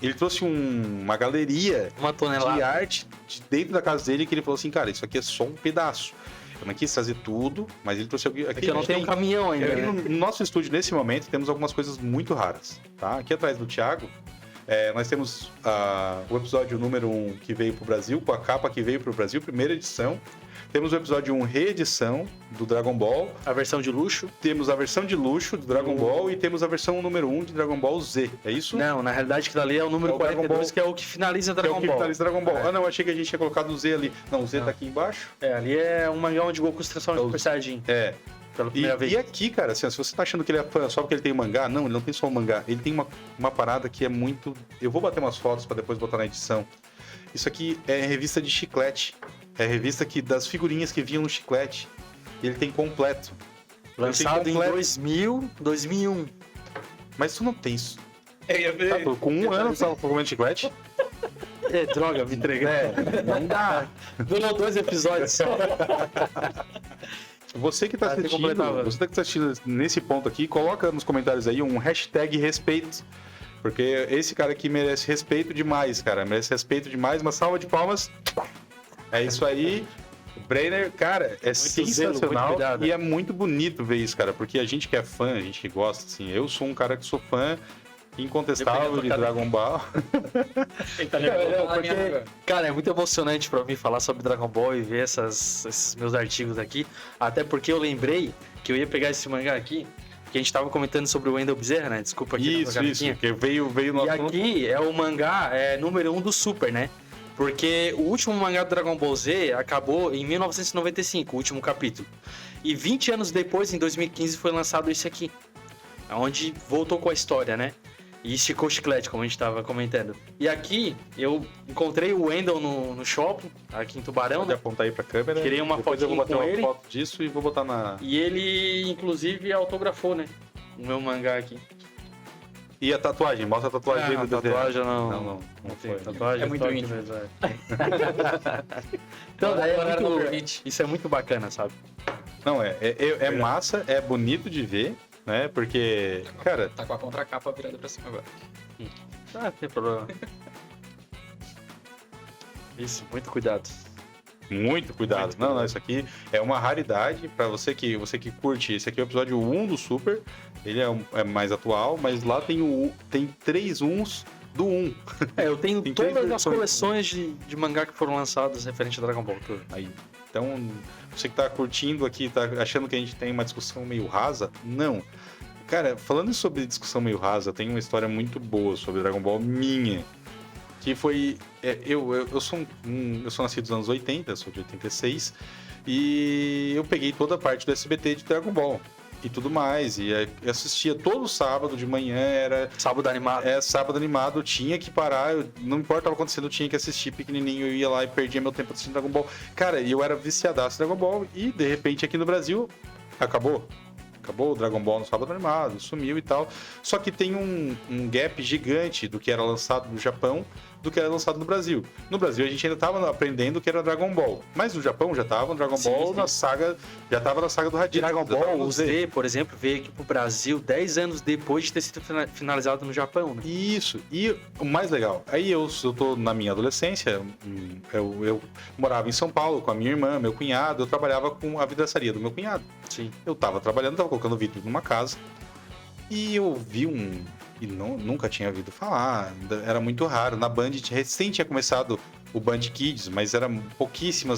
ele trouxe uma galeria Uma de tonelada. arte de dentro da casa dele que ele falou assim, cara, isso aqui é só um pedaço. Eu não quis trazer tudo, mas ele trouxe aqui. É que eu não tenho um caminhão ainda, Aqui né? no nosso estúdio, nesse momento, temos algumas coisas muito raras, tá? Aqui atrás do Thiago, nós temos o episódio número 1 que veio pro Brasil, com a capa que veio pro Brasil, primeira edição. Temos o episódio 1 reedição do Dragon Ball. A versão de luxo. Temos a versão de luxo do Dragon Ball e temos a versão número 1 de Dragon Ball Z. É isso? Não, na realidade, que dali é o número É o Dragon 42, Ball. que é o que finaliza Que é Dragon o que Ball. finaliza Dragon Ball. É. Ah, não, achei que a gente tinha colocado o Z ali. Não, o Z tá aqui embaixo. Ali é um mangá onde Goku se transforma em Super Saiyajin. É. Pela primeira vez. E aqui, cara, assim, ó, se você tá achando que ele é fã só porque ele tem mangá, não, ele não tem só o mangá. Ele tem uma parada que é muito... Eu vou bater umas fotos pra depois botar na edição. Isso aqui é revista de chiclete. É revista das figurinhas que vinham no chiclete. E ele tem completo. Lançado Ele em tem completo. 2001. Mas tu não tem isso. Eu ia ver- Tá, com um ano tu tava comendo chiclete? Droga, me entreguei. Não dá. Durou 2 episódios só. Você que tá Tem que assistindo, completar, você que tá assistindo nesse ponto aqui, coloca nos comentários aí um hashtag respeito. Porque esse cara aqui merece respeito demais, cara. Merece respeito demais. Uma salva de palmas. É isso aí. O Brainer, cara, é zelo, sensacional muito cuidado. e é muito bonito ver isso, cara. Porque a gente que é fã, a gente que gosta, assim. Eu sou um cara que sou fã incontestável de Dragon Ball. Ele tá nervoso. Porque, cara, é muito emocionante pra mim falar sobre Dragon Ball e ver esses meus artigos aqui. Até porque eu lembrei que eu ia pegar esse mangá aqui, que a gente tava comentando sobre o Wendell Bezerra, né? Desculpa aqui. Isso. Que veio no E assunto. aqui é o mangá número 1 do Super, né? Porque o último mangá do Dragon Ball Z acabou em 1995, o último capítulo. E 20 anos depois, em 2015, foi lançado esse aqui. Onde voltou com a história, né? E esticou o chiclete, como a gente tava comentando. E aqui, eu encontrei o Wendell no shopping, aqui em Tubarão, Pode né? apontar aí pra câmera. Tirei uma Depois eu vou fotinha bater com uma ele. foto disso e vou botar na... E ele, inclusive, autografou, né? O meu mangá aqui. E a tatuagem? Mostra a tatuagem Ah, dele do tatuagem não. Não tem foi. tatuagem. É muito só aqui íntimo. mesmo, Então, daí Agora não muito, permite. isso é muito bacana, sabe? Não, é massa, é bonito de ver, né? Porque, cara, Tá com a contracapa virada pra cima agora. Ah, não tem problema. Isso, muito cuidado. muito cuidado. Não, isso aqui é uma raridade pra você que curte. Esse aqui é o episódio 1 do Super. Ele é mais atual, mas lá tem 3 uns do 1. Eu tenho Tem três todas as versões. coleções de mangá que foram lançadas referente a Dragon Ball. Tudo. Aí, então, você que tá curtindo aqui, tá achando que a gente tem uma discussão meio rasa? Não. Cara, falando sobre discussão meio rasa, tem uma história muito boa sobre Dragon Ball minha. Que foi... eu sou eu sou nascido nos anos 80, sou de 86. E eu peguei toda a parte do SBT de Dragon Ball. E tudo mais. E assistia todo sábado de manhã, era... Sábado animado. Sábado animado, eu tinha que parar, não importa o que estava acontecendo, eu tinha que assistir pequenininho, eu ia lá e perdia meu tempo assistindo Dragon Ball. Cara, e eu era viciadaço em Dragon Ball e, de repente, aqui no Brasil, acabou o Dragon Ball no sábado animado, sumiu e tal. Só que tem um gap gigante do que era lançado no Japão do que era lançado no Brasil. No Brasil a gente ainda estava aprendendo o que era Dragon Ball, mas no Japão já estava no Dragon Ball na saga, já estava na saga do Raditz. Dragon Ball, o Z, por exemplo, veio aqui pro Brasil 10 anos depois de ter sido finalizado no Japão, né? Isso, e o mais legal, aí eu tô na minha adolescência, eu morava em São Paulo com a minha irmã, meu cunhado, eu trabalhava com a vidraçaria do meu cunhado. Sim. Eu tava trabalhando, tava colocando vidro numa casa, e eu vi e nunca tinha ouvido falar, era muito raro. Na Band, recém tinha começado o Band Kids, mas era pouquíssima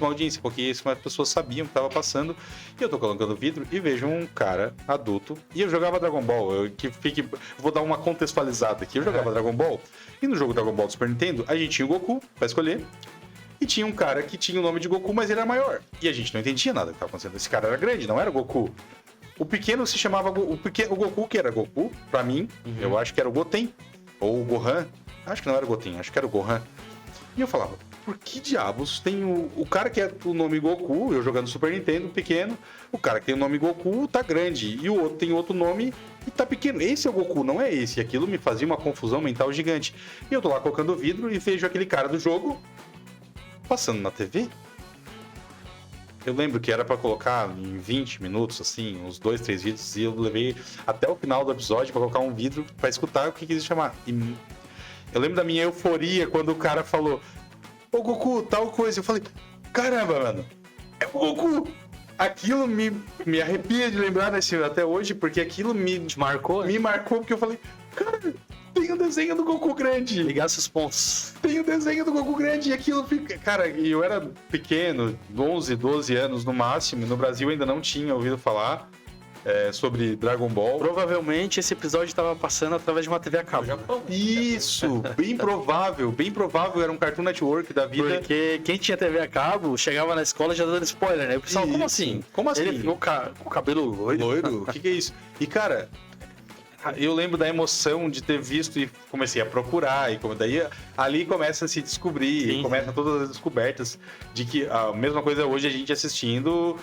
audiência, pouquíssimas pessoas sabiam o que estava passando. E eu tô colocando vidro e vejo um cara adulto, e eu jogava Dragon Ball, vou dar uma contextualizada aqui, eu jogava Dragon Ball, e no jogo Dragon Ball do Super Nintendo, a gente tinha o Goku pra escolher, e tinha um cara que tinha o nome de Goku, mas ele era maior, e a gente não entendia nada que estava acontecendo. Esse cara era grande, não era Goku. O pequeno se chamava... O Goku, que era Goku, pra mim, eu acho que era o Goten. Ou o Gohan. Acho que não era o Goten, acho que era o Gohan. E eu falava, por que diabos tem o cara que é o nome Goku, eu jogando Super Nintendo, pequeno, o cara que tem o nome Goku tá grande, e o outro tem outro nome e tá pequeno. Esse é o Goku, não é esse. E aquilo me fazia uma confusão mental gigante. E eu tô lá colocando o vidro e vejo aquele cara do jogo passando na TV. Eu lembro que era pra colocar em 20 minutos, assim, uns 2, 3 vídeos, e eu levei até o final do episódio pra colocar um vídeo pra escutar o que quis chamar. E eu lembro da minha euforia quando o cara falou, ô Goku, tal coisa. Eu falei, caramba, mano, é o Goku! Aquilo me arrepia de lembrar até hoje, porque aquilo Te marcou? me marcou, porque eu falei, cara, tem o desenho do Goku grande. Ligasse os pontos. Tem o desenho do Goku grande e aquilo fica... Cara, e eu era pequeno, 11, 12 anos no máximo, e no Brasil ainda não tinha ouvido falar sobre Dragon Ball. Provavelmente esse episódio estava passando através de uma TV a cabo. Isso, bem provável era um Cartoon Network da vida. Porque quem tinha TV a cabo chegava na escola já dando spoiler, né? O pessoal, como Isso. assim? Como assim? Ele ficou com o cabelo loiro. Loiro? O que é isso? E, cara, eu lembro da emoção de ter visto e comecei a procurar. E daí ali começa a se descobrir, Sim. e começa todas as descobertas de que a mesma coisa hoje a gente assistindo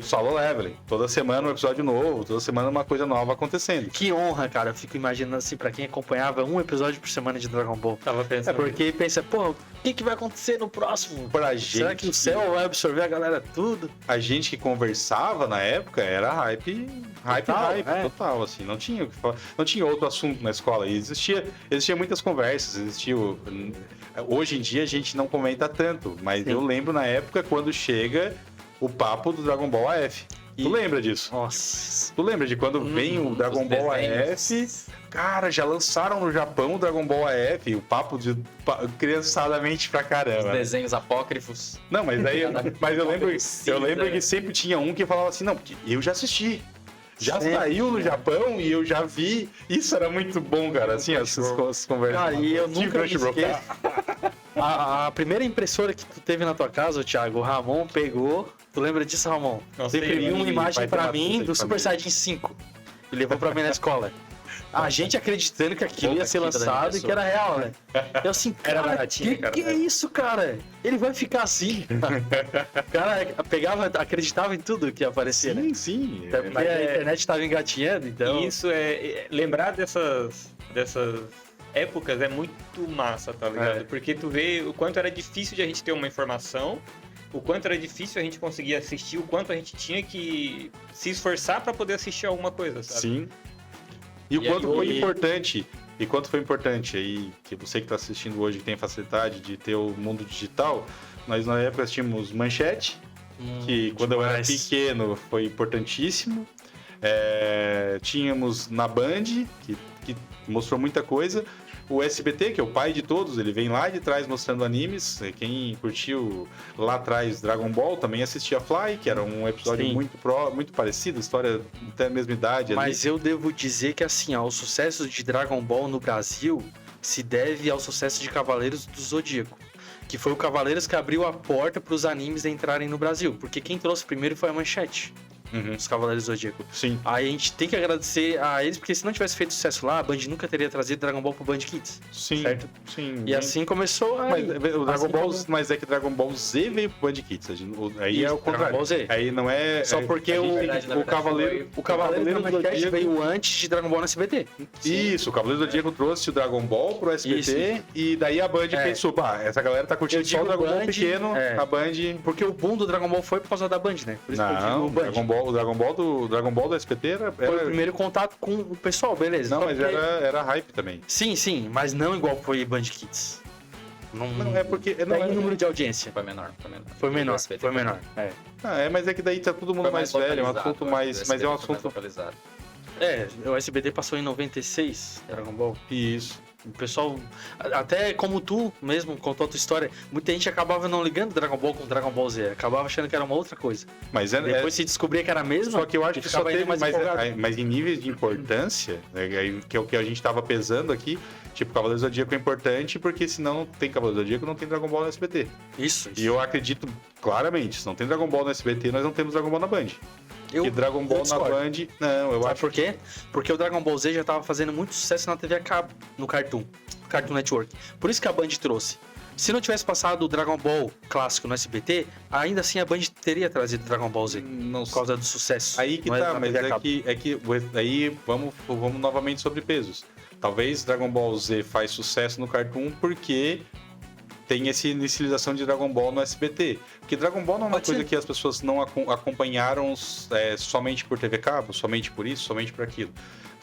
Solo Leveling. Toda semana um episódio novo, toda semana uma coisa nova acontecendo. Que honra, cara. Eu fico imaginando assim, pra quem acompanhava um episódio por semana de Dragon Ball. Tava pensando. Porque pensa, pô, o que vai acontecer no próximo? Pra Será gente, que o céu vai absorver a galera tudo? a gente que conversava na época era hype total, assim, não tinha o que falar, não tinha outro assunto na escola. E existia muitas conversas, hoje em dia a gente não comenta tanto, mas Sim. eu lembro na época quando chega o papo do Dragon Ball AF. Tu lembra disso? Nossa. Tu lembra de quando vem o Dragon os Ball desenhos. AF? Cara, já lançaram no Japão o Dragon Ball AF, o papo de criançadamente pra Os caramba. desenhos apócrifos. Não, mas daí, mas eu lembro Cinza. que sempre tinha um que falava assim, não, porque eu já assisti. Já Sempre, saiu no Japão e eu já vi. Isso era muito bom, cara, assim, essas conversas. Cara, e eu Tive nunca me Crunchyroll. esqueço. A primeira impressora que tu teve na tua casa, Thiago, o Ramon pegou. Tu lembra disso, Ramon? Não Você sei, imprimiu uma vai imagem ter pra uma mim puta do de Super família. Saiyajin 5 e levou pra mim na escola. A gente acreditando que aquilo ia ser Puta que lançado e que era real, né? Eu assim, Era cara, baratinho, cara. que é isso, cara? Ele vai ficar assim. O cara pegava, acreditava em tudo que aparecia, né? Sim, sim. Até porque a internet tava engatinhando, então... E isso lembrar dessas épocas é muito massa, tá ligado? É. Porque tu vê o quanto era difícil de a gente ter uma informação, o quanto era difícil a gente conseguir assistir, o quanto a gente tinha que se esforçar pra poder assistir alguma coisa, sabe? Sim. E o E quanto aí, foi hoje- importante, aí, que você que está assistindo hoje, que tem facilidade de ter o mundo digital, nós na época tínhamos Manchete, que quando eu era demais. pequeno foi importantíssimo. Tínhamos na Band, que que mostrou muita coisa. O SBT, que é o pai de todos, ele vem lá de trás mostrando animes. Quem curtiu lá atrás Dragon Ball também assistia Fly, que era um episódio Sim. muito parecido, história até a mesma idade ali. Mas eu devo dizer que, assim, ó, o sucesso de Dragon Ball no Brasil se deve ao sucesso de Cavaleiros do Zodíaco. Que foi o Cavaleiros que abriu a porta para os animes entrarem no Brasil. Porque quem trouxe primeiro foi a Manchete, Uhum. os Cavaleiros do Zodíaco. Sim. Aí a gente tem que agradecer a eles, porque se não tivesse feito sucesso lá, a Band nunca teria trazido Dragon Ball pro Band Kids. Sim, Certo. sim. E assim começou a... Mas, o Dragon assim Ball, como- mas é que Dragon Ball Z veio pro Band Kids. Aí é Isso, o contrário. Dragon Ball Z. Aí não é. Só porque a gente o- tem verdade, na o verdade, Cavaleiro. O Cavaleiro do da Manchete Zodíaco- veio antes de Dragon Ball no SBT. Isso, o Cavaleiro do Zodíaco trouxe o Dragon Ball pro SBT Isso. e daí a Band É. pensou, pá, essa galera tá curtindo Eu só o digo Dragon Ball Band, pequeno, é. a Band... Porque o boom do Dragon Ball foi por causa da Band, né? Por isso que eu Não, digo o Band. Dragon Ball do SBT era... Foi o primeiro contato com o pessoal, beleza. Não, Só mas que- era hype também. Sim, mas não igual foi Band Kids. Não, é porque... Não, Daí é, o número de audiência. Foi menor. Foi menor, SBT foi menor. mas é que daí tá todo mundo mais velho, é um assunto mais... Mas é um assunto... localizado. O SBT passou em 96, Dragon Ball. Isso. O pessoal, até como tu mesmo contou a tua história, muita gente acabava não ligando Dragon Ball com Dragon Ball Z, acabava achando que era uma outra coisa. Mas Depois se descobria que era a mesma, Só que eu acho que só ficava ainda teve, mais mas, empolgado. mas em níveis de importância, né, que é o que a gente tava pesando aqui, tipo, Cavaleiro do Zodíaco é importante, porque senão não tem Cavaleiro do Zodíaco, não tem Dragon Ball no SBT. Isso. E eu acredito claramente, se não tem Dragon Ball no SBT, nós não temos Dragon Ball na Band. Porque Dragon Ball na discordo. Band, não, eu Sabe acho por quê? Porque o Dragon Ball Z já tava fazendo muito sucesso na TV a cabo, no Cartoon Network. Por isso que a Band trouxe. Se não tivesse passado o Dragon Ball clássico no SBT, ainda assim a Band teria trazido Dragon Ball Z. não Por causa do sucesso. Aí que Não tá, na mas TV a cabo. é que aí vamos novamente sobre pesos. Talvez Dragon Ball Z faz sucesso no Cartoon porque tem essa inicialização de Dragon Ball no SBT. Porque Dragon Ball não é uma Pode coisa ser. que as pessoas não acompanharam somente por TV cabo, somente por isso, somente por aquilo.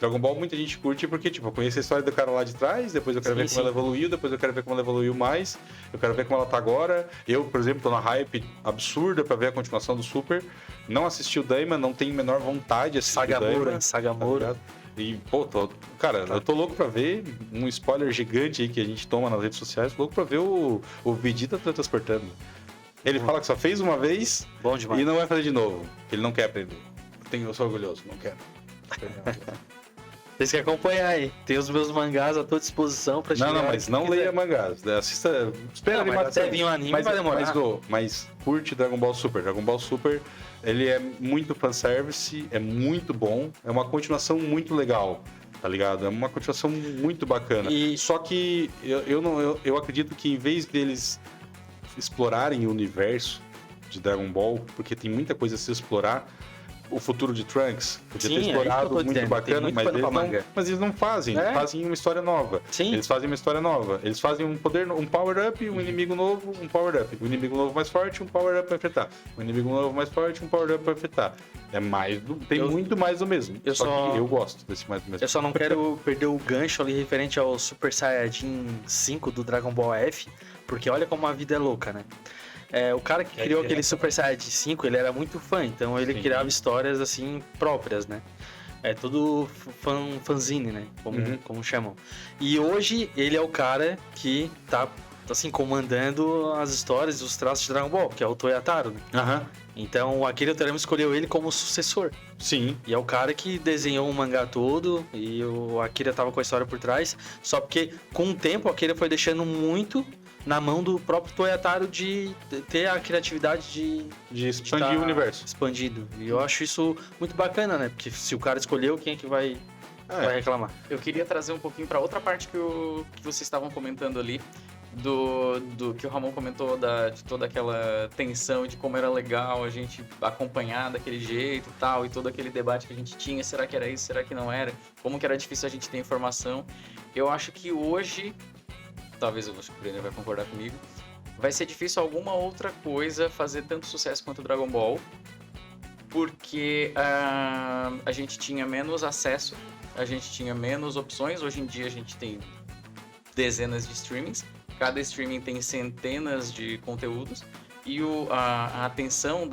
Dragon Ball muita gente curte porque, tipo, eu conheço a história do cara lá de trás, depois eu quero Sim, ver como sim. ela evoluiu, depois eu quero ver como ela evoluiu mais, eu quero ver como ela tá agora. Eu, por exemplo, tô na hype absurda pra ver a continuação do Super. Não assisti o Daima, não tenho a menor vontade de assistir o Daima. Sagamura. Tá ligado? E, pô, cara, eu tô louco pra ver um spoiler gigante aí que a gente toma nas redes sociais, louco pra ver o Vegeta transportando. Ele fala que só fez uma vez Bom demais. e não vai fazer de novo. Ele não quer aprender. Eu sou orgulhoso, não quero. Vocês que acompanhar aí. Tem os meus mangás à tua disposição pra chegar. Não, mas não leia mangás. Assista. Espera Não, a mas animação. até vir um anime mas, vai demorar. mas curte Dragon Ball Super. Dragon Ball Super, ele é muito fanservice, é muito bom, é uma continuação muito legal, tá ligado? É uma continuação muito bacana. E- Só que eu acredito que em vez deles explorarem o universo de Dragon Ball, porque tem muita coisa a se explorar, o futuro de Trunks podia Sim, ter é isso explorado que eu tô muito dizendo, bacana, tem muito mas pano eles, pra não, manga. mas eles não fazem. É. Eles fazem uma história nova. Sim. Eles fazem uma história nova. Eles fazem um poder, um power-up, um inimigo novo, um power-up. Um inimigo novo mais forte, um power-up pra enfrentar. Um inimigo novo mais forte, um power-up pra enfrentar. É mais do, tem muito mais do mesmo. eu só só- que eu gosto desse mais do mesmo. Eu só não quero perder o gancho ali referente ao Super Saiyajin 5 do Dragon Ball F, porque olha como a vida é louca, né? O cara que criou aquele Super Saiyajin 5, ele era muito fã, então ele Sim. criava histórias assim próprias, né? É tudo fanzine, né? Como chamam. E hoje ele é o cara que tá assim comandando as histórias e os traços de Dragon Ball, que é o Toyotaro, né? Aham. Então o Akira Toriyama escolheu ele como sucessor. Sim. E é o cara que desenhou o mangá todo e o Akira tava com a história por trás. Só porque com o tempo o Akira foi deixando muito na mão do próprio Toyotaro de ter a criatividade De expandir tá o universo. expandido. E eu acho isso muito bacana, né? Porque se o cara escolheu, quem é que vai reclamar? Eu queria trazer um pouquinho para outra parte que vocês estavam comentando ali, do que o Ramon comentou de toda aquela tensão de como era legal a gente acompanhar daquele jeito e tal, e todo aquele debate que a gente tinha, será que era isso, será que não era, como que era difícil a gente ter informação. Eu acho que hoje, talvez eu acho que o Brenner vai concordar comigo, vai ser difícil alguma outra coisa fazer tanto sucesso quanto o Dragon Ball, porque a gente tinha menos acesso, a gente tinha menos opções. Hoje em dia a gente tem dezenas de streamings, cada streaming tem centenas de conteúdos e a atenção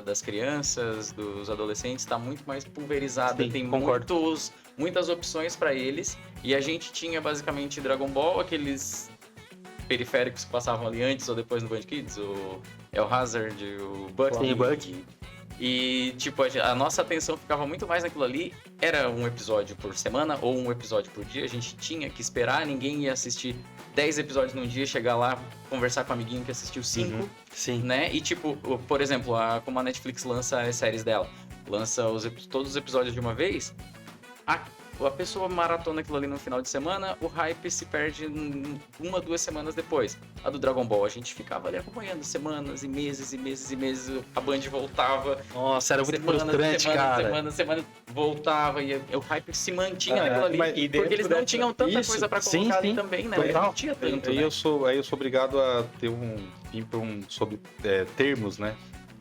das crianças, dos adolescentes está muito mais pulverizada. Sim, Tem concordo. muitas opções pra eles. E a gente tinha basicamente Dragon Ball, aqueles periféricos que passavam ali antes ou depois no Band Kids, o El Hazard, o Bucky. Sim, o Bucky. E, tipo, a nossa atenção ficava muito mais naquilo ali. Era um episódio por semana ou um episódio por dia. A gente tinha que esperar, ninguém ia assistir 10 episódios num dia, chegar lá, conversar com o amiguinho que assistiu 5, Sim. né? E, tipo, por exemplo, como a Netflix lança as séries dela, lança todos os episódios de uma vez, a pessoa maratona aquilo ali no final de semana, o hype se perde 1-2 semanas depois. A do Dragon Ball, a gente ficava ali acompanhando semanas e meses e meses e meses, a Band voltava. Nossa, era muito frustrante, cara. Semana voltava e o hype se mantinha naquilo ali. mas- Porque eles não tinham tanta Isso, coisa pra sim, colocar ali sim. também, né? Total. Não tinha tanto, Aí né? eu sou obrigado a ter sobre termos, né?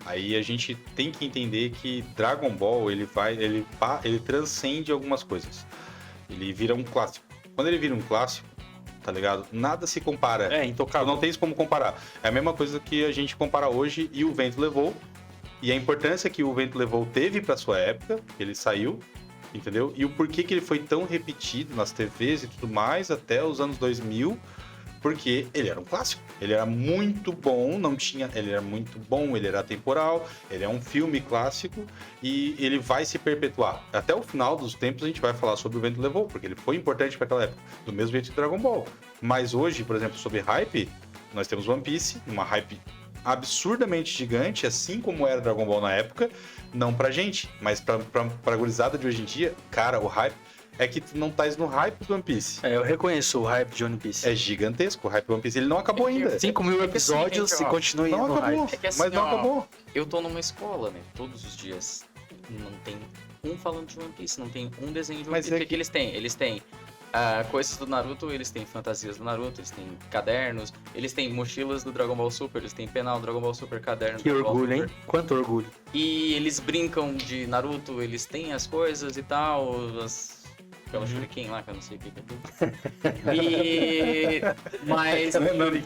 Aí a gente tem que entender que Dragon Ball, ele transcende algumas coisas. Ele vira um clássico. Quando ele vira um clássico, tá ligado? Nada se compara. É, intocável. Não tem como comparar. É a mesma coisa que a gente compara hoje e o Vento Levou. E a importância que o Vento Levou teve pra sua época, ele saiu, entendeu? E o porquê que ele foi tão repetido nas TVs e tudo mais até os anos 2000, porque ele era um clássico. Ele era muito bom, ele era muito bom, ele era atemporal, ele é um filme clássico e ele vai se perpetuar. Até o final dos tempos a gente vai falar sobre o Vento Levou, porque ele foi importante para aquela época, do mesmo jeito que Dragon Ball. Mas hoje, por exemplo, sobre hype, nós temos One Piece, uma hype absurdamente gigante, assim como era Dragon Ball na época, não pra gente, mas pra gurizada de hoje em dia, cara, o hype é que tu não estás no hype do One Piece. É, eu reconheço o hype de One Piece. É gigantesco, o hype do One Piece, ele não acabou ainda. 5 mil É que assim, episódios gente, e ó, continue Não no acabou, hype. É que assim, mas não ó, acabou. Eu tô numa escola, né? Todos os dias. Não tem um falando de One Piece, não tem um desenho de One Mas Piece. é O que, que eles têm? Eles têm coisas do Naruto, eles têm fantasias do Naruto, eles têm cadernos, eles têm mochilas do Dragon Ball Super, eles têm penal do Dragon Ball Super, caderno Que do Dragon Ball orgulho, Super. hein? Quanto orgulho. E eles brincam de Naruto, eles têm as coisas e tal, aquela shuriken lá, que eu não sei o que é tudo. Mas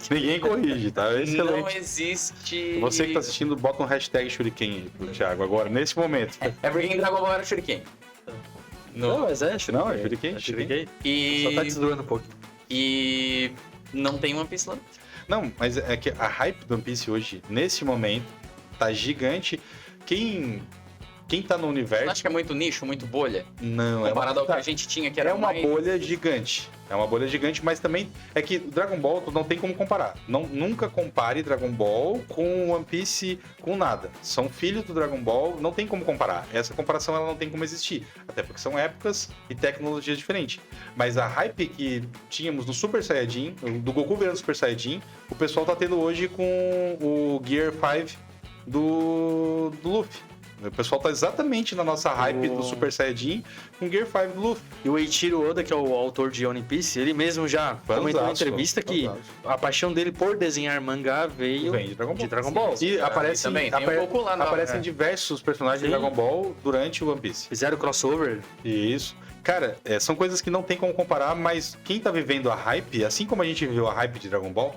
Ninguém corrige, tá? É não excelente. existe... Você que tá assistindo, bota um hashtag Shuriken aí pro Thiago agora, nesse momento. É porque em Dragon Ball era shuriken. Não, mas é Shuriken. Não, é Shuriken, É Shuriken. E... Só tá desdoando um pouco. E não tem One Piece lá. Não, mas é que a hype do One Piece hoje, nesse momento, tá gigante. Quem tá no Você universo... acha que é muito nicho, muito bolha? Não, Comparado ao que a gente tinha, que era é uma mais... bolha gigante. É uma bolha gigante, mas também é que Dragon Ball tu não tem como comparar. Nunca compare Dragon Ball com One Piece, com nada. São filhos do Dragon Ball, não tem como comparar. Essa comparação ela não tem como existir. Até porque são épocas e tecnologias diferentes. Mas a hype que tínhamos no Super Saiyajin, do Goku virando Super Saiyajin, o pessoal tá tendo hoje com o Gear 5 do Luffy. O pessoal tá exatamente na nossa hype do Super Saiyajin com o Gear 5 do Luffy. E o Eiichiro Oda, que é o autor de One Piece, ele mesmo já comentou na entrevista que a paixão dele por desenhar mangá veio Vem de Dragon Ball. de Dragon Ball. E aparece, também, tem um pouco lá na- aparecem diversos personagens de Sim. Dragon Ball durante o One Piece. Fizeram crossover. Isso. Cara, são coisas que não tem como comparar, mas quem tá vivendo a hype, assim como a gente viveu a hype de Dragon Ball,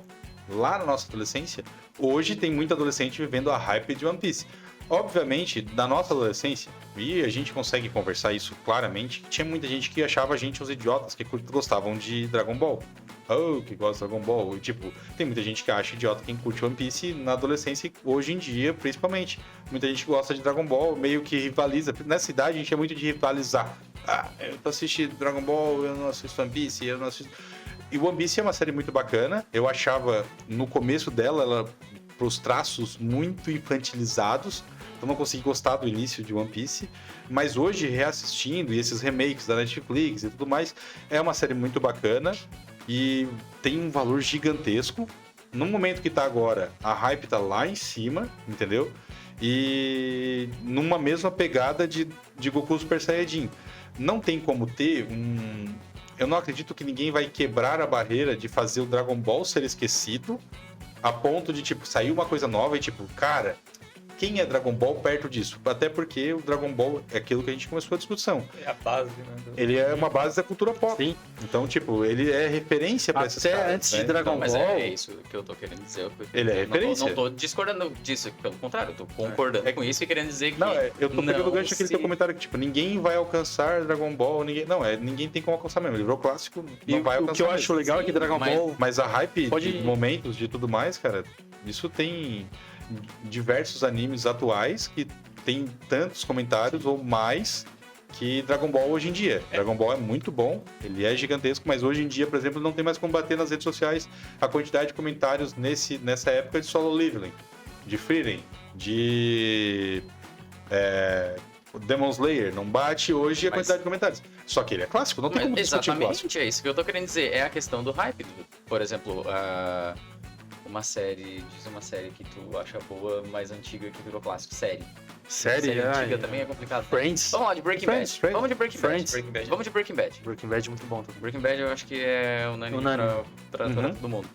lá na nossa adolescência, hoje tem muito adolescente vivendo a hype de One Piece. Obviamente, da nossa adolescência, e a gente consegue conversar isso claramente, tinha muita gente que achava a gente os idiotas que gostavam de Dragon Ball. Oh, que gosta de Dragon Ball. E, tipo, tem muita gente que acha idiota quem curte One Piece na adolescência, hoje em dia, principalmente. Muita gente gosta de Dragon Ball, meio que rivaliza. Nessa idade, a gente é muito de rivalizar. Ah, eu tô assistindo Dragon Ball, eu não assisto One Piece, eu não assisto... E One Piece é uma série muito bacana. Eu achava, no começo dela, ela pros traços muito infantilizados. Então não consegui gostar do início de One Piece. Mas hoje, reassistindo, e esses remakes da Netflix e tudo mais, é uma série muito bacana. E tem um valor gigantesco. No momento que tá agora, a hype tá lá em cima, entendeu? E numa mesma pegada de Goku Super Saiyajin. Não tem como ter um... Eu não acredito que ninguém vai quebrar a barreira de fazer o Dragon Ball ser esquecido a ponto de, tipo, sair uma coisa nova e, tipo, cara, quem é Dragon Ball perto disso? Até porque o Dragon Ball é aquilo que a gente começou a discussão. É a base, né? Ele é uma base da cultura pop. Sim. Então, tipo, ele é referência pra esses Até caras, antes né? de Dragon Mas Ball. é isso que eu tô querendo dizer. Ele é referência. Não tô discordando disso, pelo contrário, eu tô concordando com isso e querendo dizer que. Não, eu tô pegando o gancho aquele se- teu comentário que, tipo, ninguém vai alcançar Dragon Ball, ninguém tem como alcançar mesmo. Ele virou clássico, E não vai o alcançar que eu mesmo. acho legal é que Dragon mas- Ball. Mas a hype Pode- de momentos, de tudo mais, cara, isso tem diversos animes atuais que tem tantos comentários ou mais que Dragon Ball hoje em dia. Dragon Ball é muito bom, ele é gigantesco, mas hoje em dia, por exemplo, não tem mais como bater nas redes sociais a quantidade de comentários nessa época de Solo Leveling, de Frieren, de Demon Slayer. Não bate hoje a Mas- quantidade de comentários. Só que ele é clássico, não tem como discutir um clássico. Exatamente, é isso que eu tô querendo dizer. É a questão do hype. Por exemplo, uma série. Diz uma série que tu acha boa, mais antiga que virou clássico. Série Série, antiga ai, também é complicado. Friends. Vamos lá de Breaking Friends, Bad. Friends. Vamos de Breaking Friends. Bad. Breaking Bad. Vamos de Breaking Bad. Breaking Bad é muito bom também. Breaking Bad eu acho que é unânime Unânime. pra Uhum. todo mundo.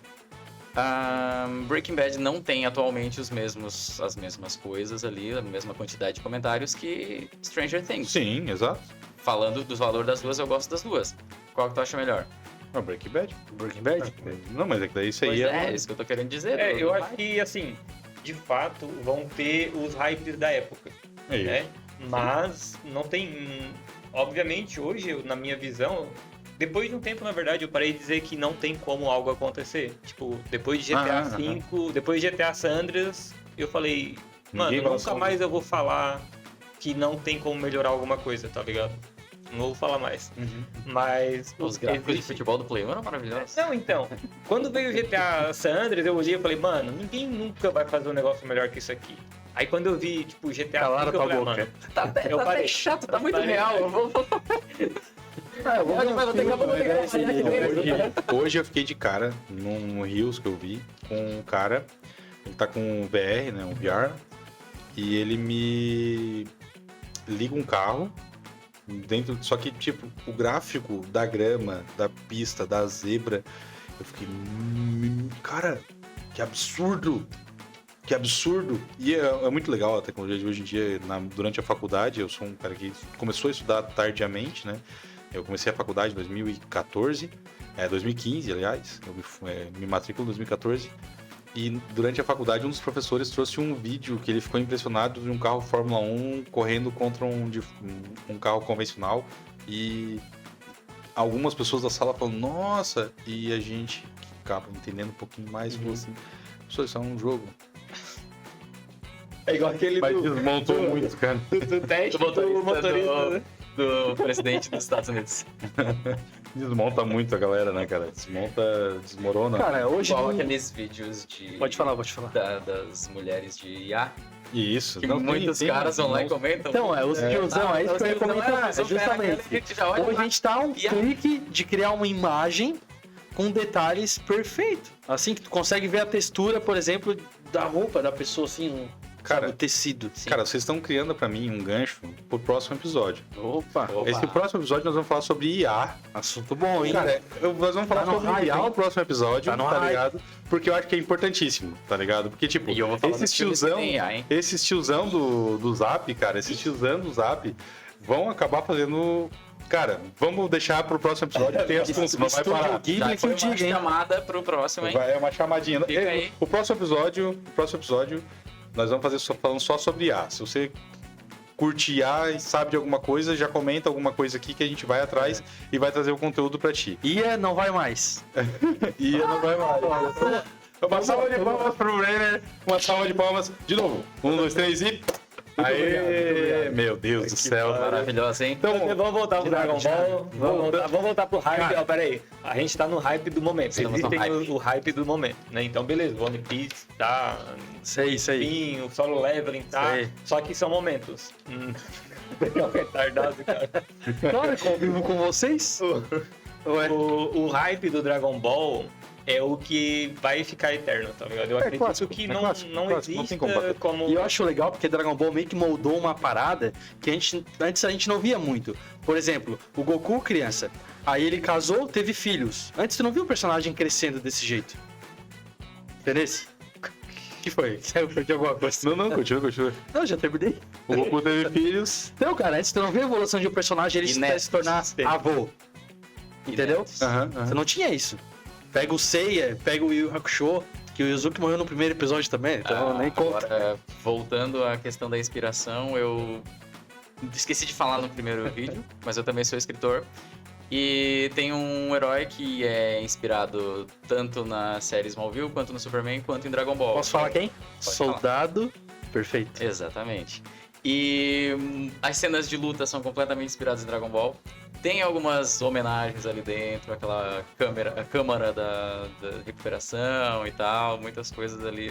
Breaking Bad não tem atualmente as mesmas coisas ali, a mesma quantidade de comentários que Stranger Things. Sim, exato. Falando dos valores das duas, eu gosto das duas. Qual que tu acha melhor? É o Breaking Bad. Breaking Bad? Não, mas é que daí isso aí Pois é... é, isso que eu tô querendo dizer. É, do- eu do acho hype. que, assim, de fato, vão ter os hypes da época, É isso. né? Mas não tem... Obviamente, hoje, na minha visão, depois de um tempo, na verdade, eu parei de dizer que não tem como algo acontecer. Tipo, depois de GTA V, depois de GTA San Andreas, eu falei, mano, Ninguém vai nunca salvar. mais eu vou falar que não tem como melhorar alguma coisa, tá ligado? Não vou falar mais. Mas... Os gráficos de existe- futebol do Play 1 eram maravilhosos. Não, então, quando veio o GTA San Andreas, eu olhei e falei, mano, ninguém nunca vai fazer um negócio melhor que isso aqui. Aí quando eu vi, tipo, GTA Calaram V, eu tua falei, boca. mano, Tá até, Eu tá até parei. chato, tá muito Parei. real. Eu vou... Mas vou ter que Hoje eu fiquei de cara num Reels que eu vi com um cara, ele tá com um VR, né, um VR, e ele me liga um carro dentro, só que tipo, o gráfico da grama, da pista, da zebra, eu fiquei, cara, que absurdo! Que absurdo! E é muito legal a tecnologia de hoje em dia, durante a faculdade, eu sou um cara que começou a estudar tardiamente, né? Eu comecei a faculdade em 2014, 2015, aliás, eu me matriculo em 2014, e durante a faculdade um dos professores trouxe um vídeo que ele ficou impressionado de um carro Fórmula 1 correndo contra um carro convencional, e algumas pessoas da sala falaram, nossa, e a gente que acaba entendendo um pouquinho mais, falou assim, professor, isso é um jogo. é igual aquele Mas do desmontou muito, cara. teste Do do motorista. do presidente dos Estados Unidos. Desmonta muito a galera, né, cara? Desmorona. Cara, hoje. Igual aqueles vídeos de... Pode falar, pode falar. das mulheres de IA, E isso. que não, muitos tem- caras vão lá e não- comentam. Então, os tiozão, é isso que eu ia comentar. Então, Justamente. já olha Hoje a lá. gente tá a um E a- clique de criar uma imagem com detalhes perfeitos. Assim que tu consegue ver a textura, por exemplo, da roupa da pessoa, assim, Cara, sabe, o tecido. Cara, vocês estão criando pra mim um gancho pro próximo episódio. Opa, Esse próximo episódio nós vamos falar sobre IA. assunto bom, hein? Cara, nós vamos falar Tá no sobre hype, IA hein? no próximo episódio, Tá no tá hype. ligado? Porque eu acho que é importantíssimo, tá ligado? Porque, tipo, E eu vou falar esses dos filmes que tiozão, tem IA, hein? esses tiozão do Zap, cara, esses tiozão do Zap vão acabar fazendo... Cara, vamos deixar pro próximo episódio, tem assunto, não vai Estúdio parar. Ghibli Já que foi eu uma diga, hein? chamada pro próximo, hein? É uma chamadinha. Fica aí. O próximo episódio, nós vamos fazer falando só sobre IA. Se você curte IA e sabe de alguma coisa, já comenta alguma coisa aqui que a gente vai atrás e vai trazer o conteúdo pra ti. Ia, não vai mais. E não vai mais. Uma salva de palmas pro Brenner. Uma salva de palmas. De novo. 1, 2, 3 e... Aê! Meu Deus do céu. Maravilhosa, hein? Então, Vamos voltar pro Dragon Ball. Vamos voltar pro hype. Cara. Ó, pera aí. A gente tá no hype do momento. Estamos no Existem hype. o hype do momento, né? Então, beleza. One Piece tá... Isso aí. Enfim, o Solo Leveling tá... Sei. Só que são momentos. É um retardado, cara. Claro, convivo com vocês. Ué. O hype do Dragon Ball é o que vai ficar eterno, tá ligado? Eu acredito clássico, que é não, clássico, não clássico, não tem como exista bater. como... E eu acho legal porque Dragon Ball meio que moldou uma parada que antes a gente não via muito. Por exemplo, o Goku criança. Aí ele casou, teve filhos. Antes tu não viu o personagem crescendo desse jeito. Entendeu? que foi? Eu perdi alguma coisa. Não, continua. Não, já terminei. O Goku teve filhos. Não, cara, antes tu não vê a evolução de um personagem, ele Inédito. se tornar avô. Entendeu? Aham. Você não tinha isso. Pega o Seiya, pega o Yu Yu Hakusho, que o Yuzuki morreu no primeiro episódio também, então nem conta. Agora, voltando à questão da inspiração, eu esqueci de falar no primeiro vídeo, mas eu também sou escritor. E tem um herói que é inspirado tanto na série Smallville, quanto no Superman, quanto em Dragon Ball. Posso falar quem? Pode Soldado Perfeito. Exatamente. E as cenas de luta são completamente inspiradas em Dragon Ball. Tem algumas homenagens ali dentro, aquela câmara da recuperação e tal, muitas coisas ali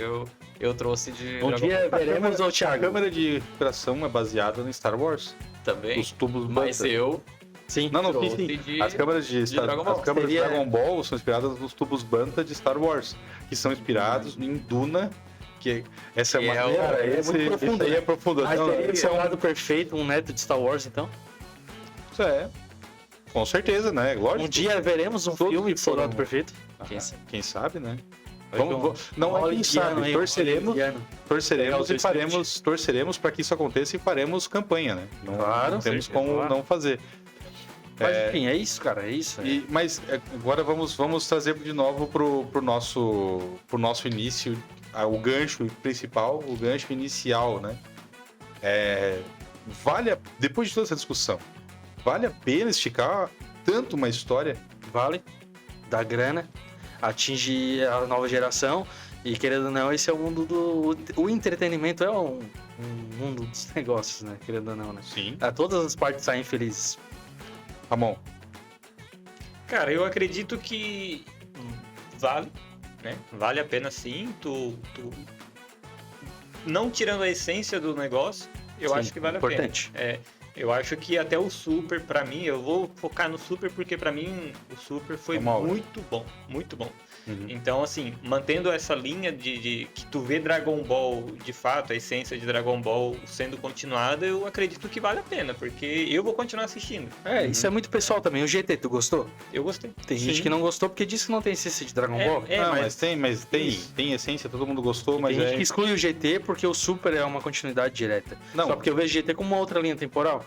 eu trouxe de Um Dragon dia Ball veremos o A Thiago. câmera de recuperação é baseada no Star Wars. também. Os tubos Mas Banta. eu Sim. Não, trouxe sim. de... As câmeras de Dragon Ball. as câmeras Seria- de Dragon Ball são inspiradas nos tubos Banta de Star Wars, que são inspirados em Duna, que essa Que é uma... é o- Cara, é esse, muito profundo, isso aí né? é profundo. Mas Não, teria que isso ser é um um- lado perfeito, um neto de Star Wars, então. Isso é. Com certeza, né? Lógico. Um dia veremos um Todos filme que de Soldado foram- Perfeito. Quem sabe? Quem sabe, né? Vai Vamos, ter um- não é quem sabe, Hollywoodiano aí, torceremos hollywoodiano. torceremos Legal, e teu faremos, torceremos para que isso aconteça e faremos campanha, né? Não, Claro, não temos certeza, como claro. não fazer. Mas enfim, é isso, cara, é isso. Mas agora vamos trazer de novo pro nosso início, o gancho principal, o gancho inicial, né? Depois de toda essa discussão, vale a pena esticar tanto uma história? Vale, dá grana, atinge a nova geração e, querendo ou não, esse é o mundo do... O entretenimento é um mundo dos negócios, né? Querendo ou não, né? Sim. Todas as partes saem felizes. Ramon, Cara, eu acredito que vale, né? Vale a pena sim. Tu não tirando a essência do negócio, eu Sim, acho que vale importante. a pena. Eu acho que até o Super, pra mim, eu vou focar no Super porque pra mim o Super foi Uma obra. muito bom, muito bom. Uhum. Então, assim, mantendo essa linha de que tu vê Dragon Ball, de fato, a essência de Dragon Ball sendo continuada, eu acredito que vale a pena, porque eu vou continuar assistindo. Isso é muito pessoal também. O GT, tu gostou? Eu gostei. Tem gente Sim. que não gostou porque disse que não tem essência de Dragon Ball. Não, mas mas tem Isso. essência, todo mundo gostou, mas Tem gente que exclui o GT porque o Super é uma continuidade direta. Não. Só porque eu vejo GT como uma outra linha temporal.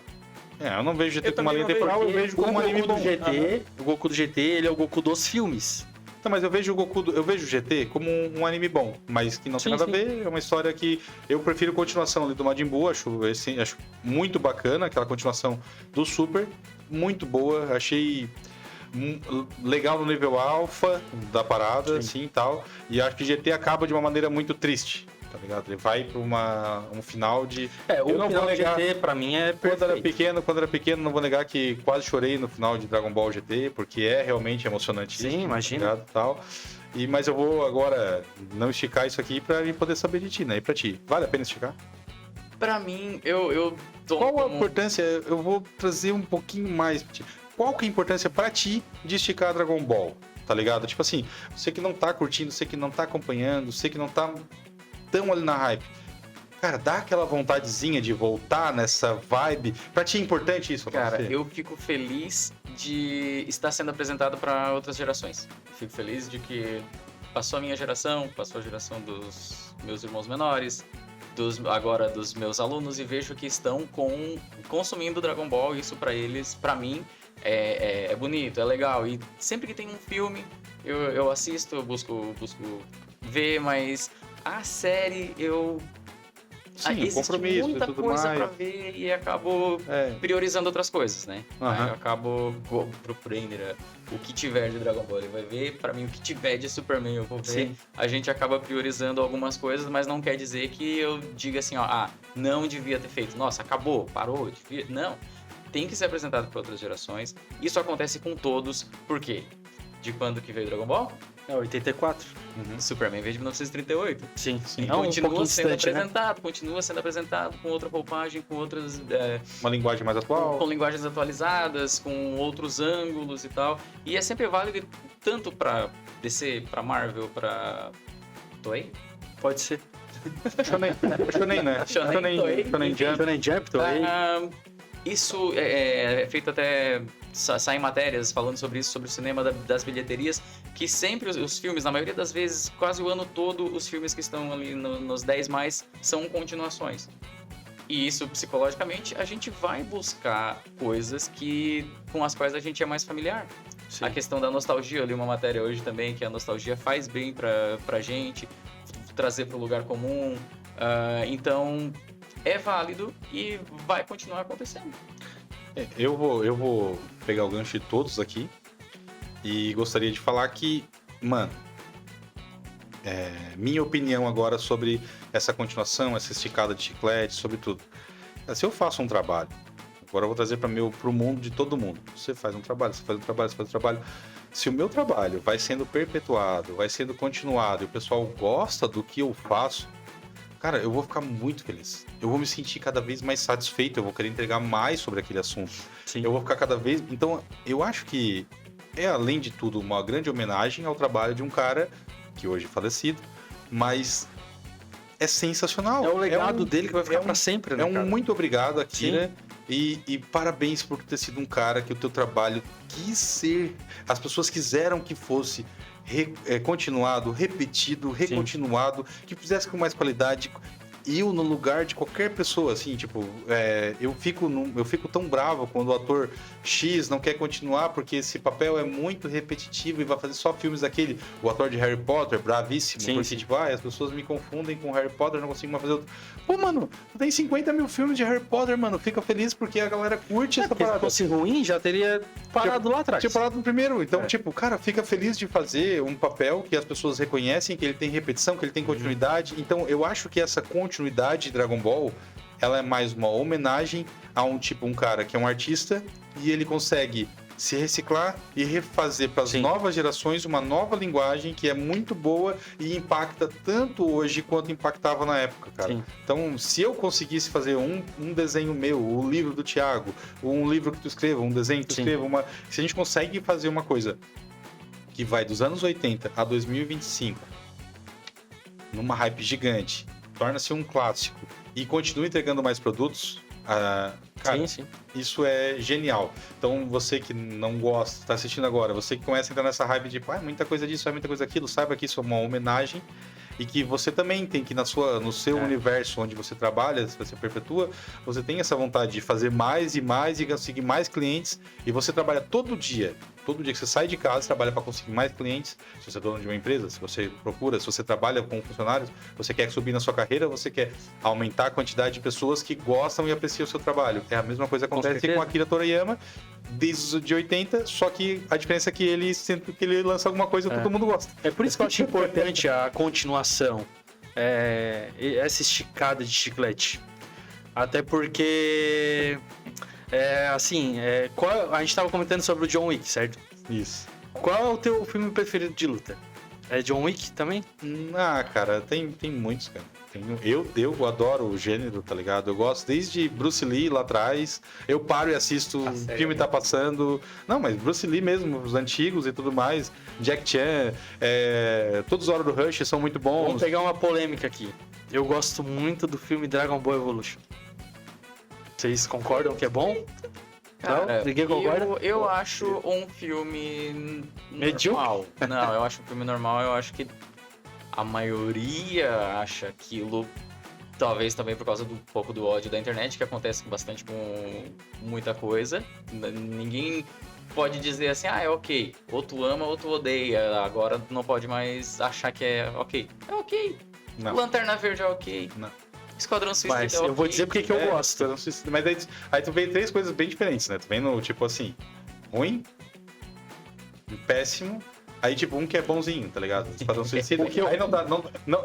eu não vejo GT Eu como uma também linha não temporal, eu vejo. vejo como um anime Goku bom. do GT, o Goku do GT, ele é o Goku dos filmes. Não, mas eu vejo eu vejo o GT como um anime bom, mas que não tem Sim, nada sim. a ver. É uma história que eu prefiro a continuação ali do Majin Buu, acho muito bacana aquela continuação do Super, muito boa, achei legal no nível alfa da parada, assim e tal. E acho que GT acaba de uma maneira muito triste, tá ligado? Ele vai pra um final de. O Eu não final vou do negar. GT pra mim é Quando era perfeito. pequeno, não vou negar que quase chorei no final de Dragon Ball GT, porque é realmente emocionante. Sim, imagina. Tá ligado? Tal. Mas eu vou agora não esticar isso aqui pra mim poder saber de ti, né? E pra ti, vale a pena esticar? Pra mim, eu tomo Qual a como... importância? Eu vou trazer um pouquinho mais pra ti. Qual que é a importância pra ti de esticar Dragon Ball? Tá ligado? Tipo assim, você que não tá curtindo, você que não tá acompanhando, você que não tá tão ali na hype. Cara, dá aquela vontadezinha de voltar nessa vibe. Pra ti é importante isso, pra Cara, você? eu fico feliz de estar sendo apresentado para outras gerações. Fico feliz de que passou a minha geração, passou a geração dos meus irmãos menores, agora dos meus alunos, e vejo que estão consumindo Dragon Ball. Isso para eles, para mim, é bonito, é legal. E sempre que tem um filme, eu assisto, eu busco ver, mas a série Sim, o existe compromisso e muita tudo coisa mais. pra ver e acabo É. priorizando outras coisas, né? Aham. Aí eu acabo pro Brainer, o que tiver de Dragon Ball ele vai ver, pra mim o que tiver de Superman eu vou ver. Sim. A gente acaba priorizando algumas coisas, mas não quer dizer que eu diga assim, ó, não devia ter feito. Nossa, acabou, parou, devia. Não. Tem que ser apresentado para outras gerações. Isso acontece com todos. Por quê? De quando que veio Dragon Ball? É 84. Superman veio de 1938. Sim, Sim. E É um continua pouquinho sendo distante, né? apresentado, continua sendo apresentado com outra roupagem, com outras Uma linguagem mais atual. com linguagens atualizadas, com outros ângulos e tal. E é sempre válido tanto pra DC, pra Marvel, pra Toei. Pode ser. Shonen, né? Shonen, Toei. Shonen Jump. Shonen Jump, Toei. Isso é feito até sair matérias falando sobre isso, sobre o cinema das bilheterias, que sempre os filmes, na maioria das vezes, quase o ano todo, os filmes que estão ali nos 10 mais são continuações. E isso, psicologicamente, a gente vai buscar coisas com as quais a gente é mais familiar. Sim. A questão da nostalgia, eu li uma matéria hoje também, que a nostalgia faz bem pra gente, trazer para o lugar comum. Então, é válido e vai continuar acontecendo. Eu vou pegar o gancho de todos aqui e gostaria de falar que, mano, minha opinião agora sobre essa continuação, essa esticada de chiclete, sobre tudo. Se eu faço um trabalho, agora eu vou trazer pro mundo de todo mundo. Você faz um trabalho, você faz um trabalho, você faz um trabalho. Se o meu trabalho vai sendo perpetuado, vai sendo continuado e o pessoal gosta do que eu faço, cara, eu vou ficar muito feliz. Eu vou me sentir cada vez mais satisfeito, eu vou querer entregar mais sobre aquele assunto. Sim. Eu vou ficar cada vez... Então, eu acho que é, além de tudo, uma grande homenagem ao trabalho de um cara que hoje é falecido, mas é sensacional. É o legado dele que vai ficar pra sempre, né, cara? Muito obrigado, Akira. E parabéns por ter sido um cara que o teu trabalho quis ser... As pessoas quiseram que fosse continuado, repetido, recontinuado, que fizesse com mais qualidade. Eu, no lugar de qualquer pessoa, assim, tipo, eu fico tão bravo quando o ator X não quer continuar porque esse papel é muito repetitivo e vai fazer só filmes daquele. O ator de Harry Potter, bravíssimo, porque, tipo, as pessoas me confundem com Harry Potter, não consigo mais fazer outro. Pô, mano, tem 50 mil filmes de Harry Potter, mano, fica feliz porque a galera curte essa parada. Se fosse ruim, já teria parado lá atrás. Tinha parado no primeiro. Então, tipo, cara, fica feliz de fazer um papel que as pessoas reconhecem, que ele tem repetição, que ele tem continuidade. Então, eu acho que essa continuidade de Dragon Ball, ela é mais uma homenagem a um cara que é um artista e ele consegue se reciclar e refazer para as novas gerações uma nova linguagem que é muito boa e impacta tanto hoje quanto impactava na época, cara. Sim. Então, se eu conseguisse fazer um desenho meu, o livro do Thiago, um livro que tu escreva, um desenho que tu escreva, se a gente consegue fazer uma coisa que vai dos anos 80 a 2025 numa hype gigante, torna-se um clássico e continua entregando mais produtos, cara, isso é genial. Então, você que não gosta, está assistindo agora, você que começa a entrar nessa hype de muita coisa disso, muita coisa daquilo, saiba que isso é uma homenagem e que você também tem que no seu universo onde você trabalha, se você perpetua, você tem essa vontade de fazer mais e mais e conseguir mais clientes e você trabalha todo dia que você sai de casa, você trabalha para conseguir mais clientes. Se você é dono de uma empresa, se você procura, se você trabalha com funcionários, você quer subir na sua carreira, você quer aumentar a quantidade de pessoas que gostam e apreciam o seu trabalho. É a mesma coisa que acontece com Akira Toriyama desde os de 80, só que a diferença é que ele, sempre que ele lança alguma coisa, todo mundo gosta. É por isso que eu acho importante a continuação, essa esticada de chiclete. Até porque... a gente tava comentando sobre o John Wick, certo? Isso. Qual é o teu filme preferido de luta? É John Wick também? Cara, tem muitos, cara. Eu adoro o gênero, tá ligado? Eu gosto desde Bruce Lee lá atrás. Eu paro e assisto, o filme tá passando. Não, mas Bruce Lee mesmo, os antigos e tudo mais. Jack Chan, todos os Hora do Rush são muito bons. Vamos pegar uma polêmica aqui. Eu gosto muito do filme Dragon Ball Evolution. Vocês concordam que é bom? Cara, não? Ninguém concorda? Eu acho um filme normal. Não, eu acho um filme normal. Eu acho que a maioria acha aquilo, talvez também por causa do pouco do ódio da internet, que acontece bastante com muita coisa. Ninguém pode dizer assim, é ok. Ou tu ama ou tu odeia. Agora não pode mais achar que é ok. É ok. Não. Lanterna Verde é ok. Não. Esquadrão Suicida Mas é ok. eu vou dizer porque que eu gosto. Mas aí tu vê três coisas bem diferentes, né? Tu vem no, tipo assim, ruim, péssimo, aí tipo um que é bonzinho, tá ligado? Esquadrão Suicida. Aí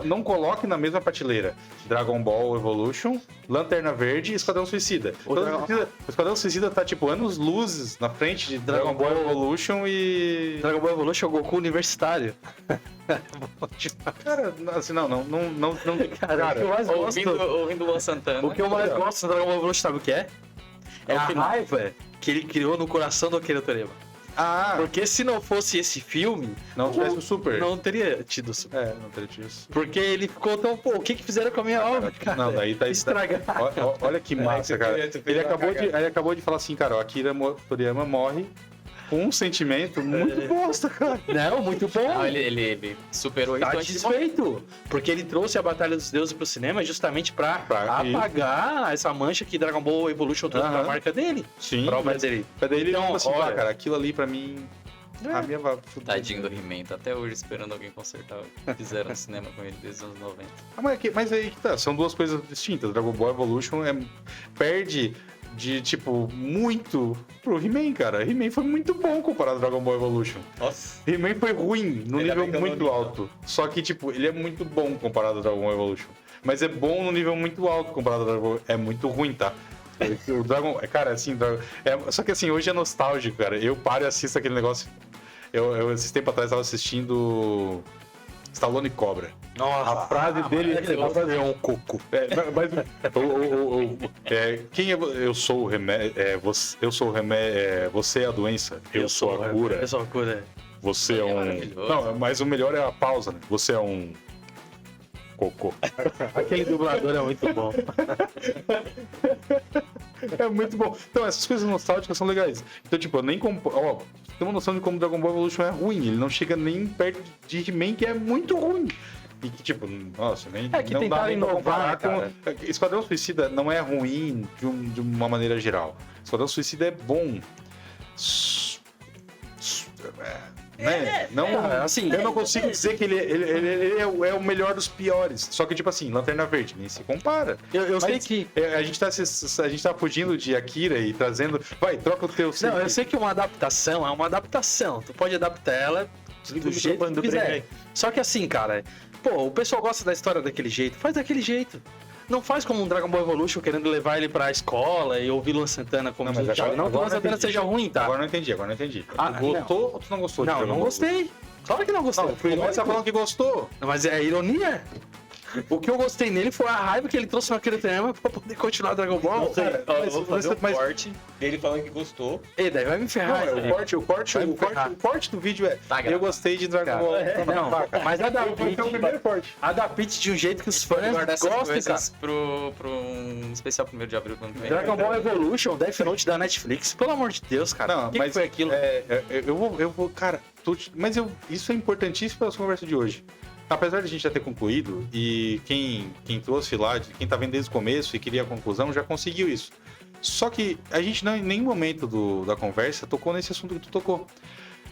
não coloque na mesma prateleira Dragon Ball Evolution, Lanterna Verde e Esquadrão Suicida. O Esquadrão Suicida tá tipo anos luzes na frente de Dragon Ball Evolution e... Dragon Ball Evolution é o Goku universitário. Cara, assim, não. Cara, o que eu mais gosto... Ouvindo o Luan Santana. O que eu mais gosto do Dragon Ball Evolution, sabe o que é? É a raiva que ele criou no coração do Akira Toriyama. Porque se não fosse esse filme... Não tivesse o Super. Não teria tido o Super. Não teria tido o Super. Porque ele ficou tão... Pô, o que fizeram com a minha alma, cara? Não, daí tá estragado. Olha que massa, cara. Ele acabou de falar assim, cara, o Akira Toriyama morre com um sentimento muito bosta, cara. Não, muito bom. Não, ele superou isso Tá antes de morrer. desfeito. Porque ele trouxe a Batalha dos Deuses pro cinema justamente pra apagar essa mancha que Dragon Ball Evolution trouxe pra marca dele. Sim, Pra obra mas dele. daí ele Então, falou assim, olha- cara, aquilo ali pra mim... A minha Tadinho do He-Man, tá até hoje esperando alguém consertar o que fizeram no cinema com ele desde os anos 90. Mas aí que tá, são duas coisas distintas. Dragon Ball Evolution perde de, tipo, muito pro He-Man, cara. He-Man foi muito bom comparado ao Dragon Ball Evolution. Nossa. He-Man foi ruim, no Ainda nível bem que eu não muito li, alto. Só que, tipo, ele é muito bom comparado ao Dragon Ball Evolution. Mas é bom no nível muito alto comparado ao Dragon Ball. É muito ruim, tá? O Dragon... Cara, assim... Só que, assim, hoje é nostálgico, cara. Eu paro e assisto aquele negócio... Eu esses tempos atrás, tava assistindo... Stallone Cobra. Nossa, A frase dele é um coco. mas quem é eu sou o remédio, eu sou o remédio, você é a doença, eu sou a cura. Eu sou a cura. Você é um maravilhoso. Não, mas o melhor é a pausa, né? Você é um cocô. Aquele dublador é muito bom. É muito bom. Então, essas coisas nostálgicas são legais. Então, tipo, eu nem ó, você tem uma noção de como Dragon Ball Evolution é ruim. Ele não chega nem perto de He-Man, que é muito ruim. E que, tipo, nossa, nem É que não tentaram dá nem pra inovar, comparar com... Esquadrão Suicida não é ruim de uma maneira geral. Esquadrão Suicida é bom. Né? Não, assim, eu não consigo dizer que ele é o melhor dos piores. Só que, tipo assim, Lanterna Verde nem se compara. eu sei Mas que... a gente tá fugindo de Akira e trazendo. Vai, troca o teu. Não, eu sei que uma adaptação é uma adaptação. Tu pode adaptar ela do jeito que tu quiser. Só que assim, cara, pô, o pessoal gosta da história daquele jeito, faz daquele jeito. Não faz como um Dragon Ball Evolution querendo levar ele pra escola e ouvir Luan Santana como Não, mas diz, agora- não que o Luan agora eu Santana entendi. seja ruim, tá? Agora eu não entendi. Ah, Tu gostou ou tu não gostou? de Não, Dragon não Ball? gostei. Claro que não gostei. Não, tu começa falando que gostou. Mas é ironia. O que eu gostei nele foi a raiva que ele trouxe naquele tema pra poder continuar Dragon Ball. cara, Ó, eu mas- vou fazer um mas- corte dele falando que gostou. Ei, daí vai me Não, ferrar. o corte do vídeo é. Tá eu gravado. gostei de Dragon Ball. Não, mas adapte, o primeiro corte. adapte de um jeito que os Pode fãs guardar essas gostem, cara. coisas pro um especial 1º de abril quando vem. Dragon Ball Evolution, Death Note da Netflix, pelo amor de Deus, cara. Não, O que mas que foi aquilo? eu vou, cara, mas isso é importantíssimo para a conversa de hoje. Apesar de a gente já ter concluído, e quem trouxe lá, quem tá vendo desde o começo e queria a conclusão, já conseguiu isso. Só que a gente não, em nenhum momento da conversa tocou nesse assunto que tu tocou.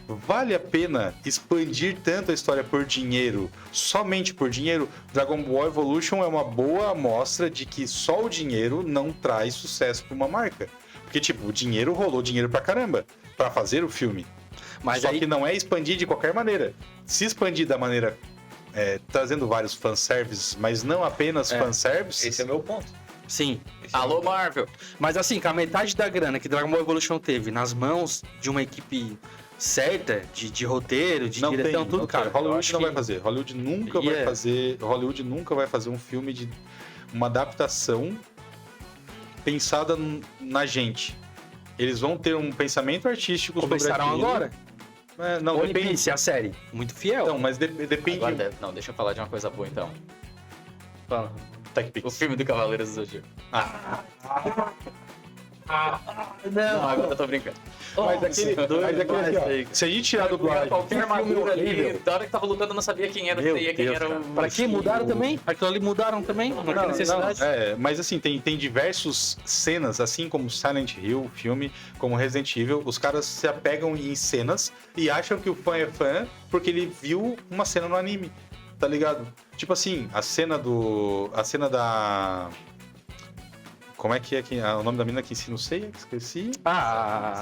Vale a pena expandir tanto a história por dinheiro, somente por dinheiro? Dragon Ball Evolution é uma boa amostra de que só o dinheiro não traz sucesso para uma marca. Porque, tipo, o dinheiro rolou dinheiro pra caramba pra fazer o filme. Mas Só aí, que não é expandir de qualquer maneira. Se expandir da maneira trazendo vários fanservices, mas não apenas fanservices. Esse é o meu ponto. sim. Alô, Marvel! Mas assim, com a metade da grana que Dragon Ball Evolution teve nas mãos de uma equipe certa, de roteiro, de direção, tudo, cara. eu Hollywood acho não que- vai fazer. Hollywood nunca vai Yeah. fazer. Hollywood nunca vai fazer um filme de uma adaptação pensada na gente. Eles vão ter um pensamento artístico Começaram sobre aquilo. agora. Não, One depende. Piece, a série. Muito fiel. Não, mas depende. Agora não, deixa eu falar de uma coisa boa então. Fala. TechPix. O filme do Cavaleiros do Zodíaco. Não, agora eu tô brincando. Mas aquele assim, ó, se a gente tirar a dublagem. Qualquer armadura ali, da hora que tava lutando eu não sabia quem era, Meu quem Deus, era cara. o... Pra que mudaram também? Aquilo ali mudaram também? Não tinha necessidade. Mas assim, tem diversas cenas, assim como Silent Hill, filme, como Resident Evil, os caras se apegam em cenas e acham que o fã é fã porque ele viu uma cena no anime, tá ligado? Tipo assim, a cena da... Como é que o nome da menina que ensina o Seiya? Esqueci.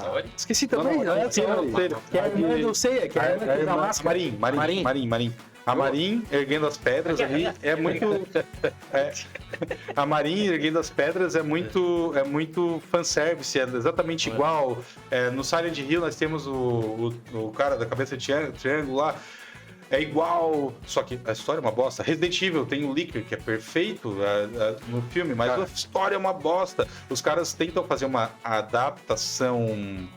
Saori? Esqueci também. Não, né? sim, não, sei. Que é a irmã do Seiya, que é a irmã da máscara. Marin. A Marin erguendo as pedras ali é muito. A Marin erguendo as pedras é muito fanservice, é exatamente igual. No Silent Hill nós temos o cara da cabeça de triângulo lá. É igual, só que a história é uma bosta. Resident Evil tem o Licker, que é perfeito no filme, mas a história é uma bosta. Os caras tentam fazer uma adaptação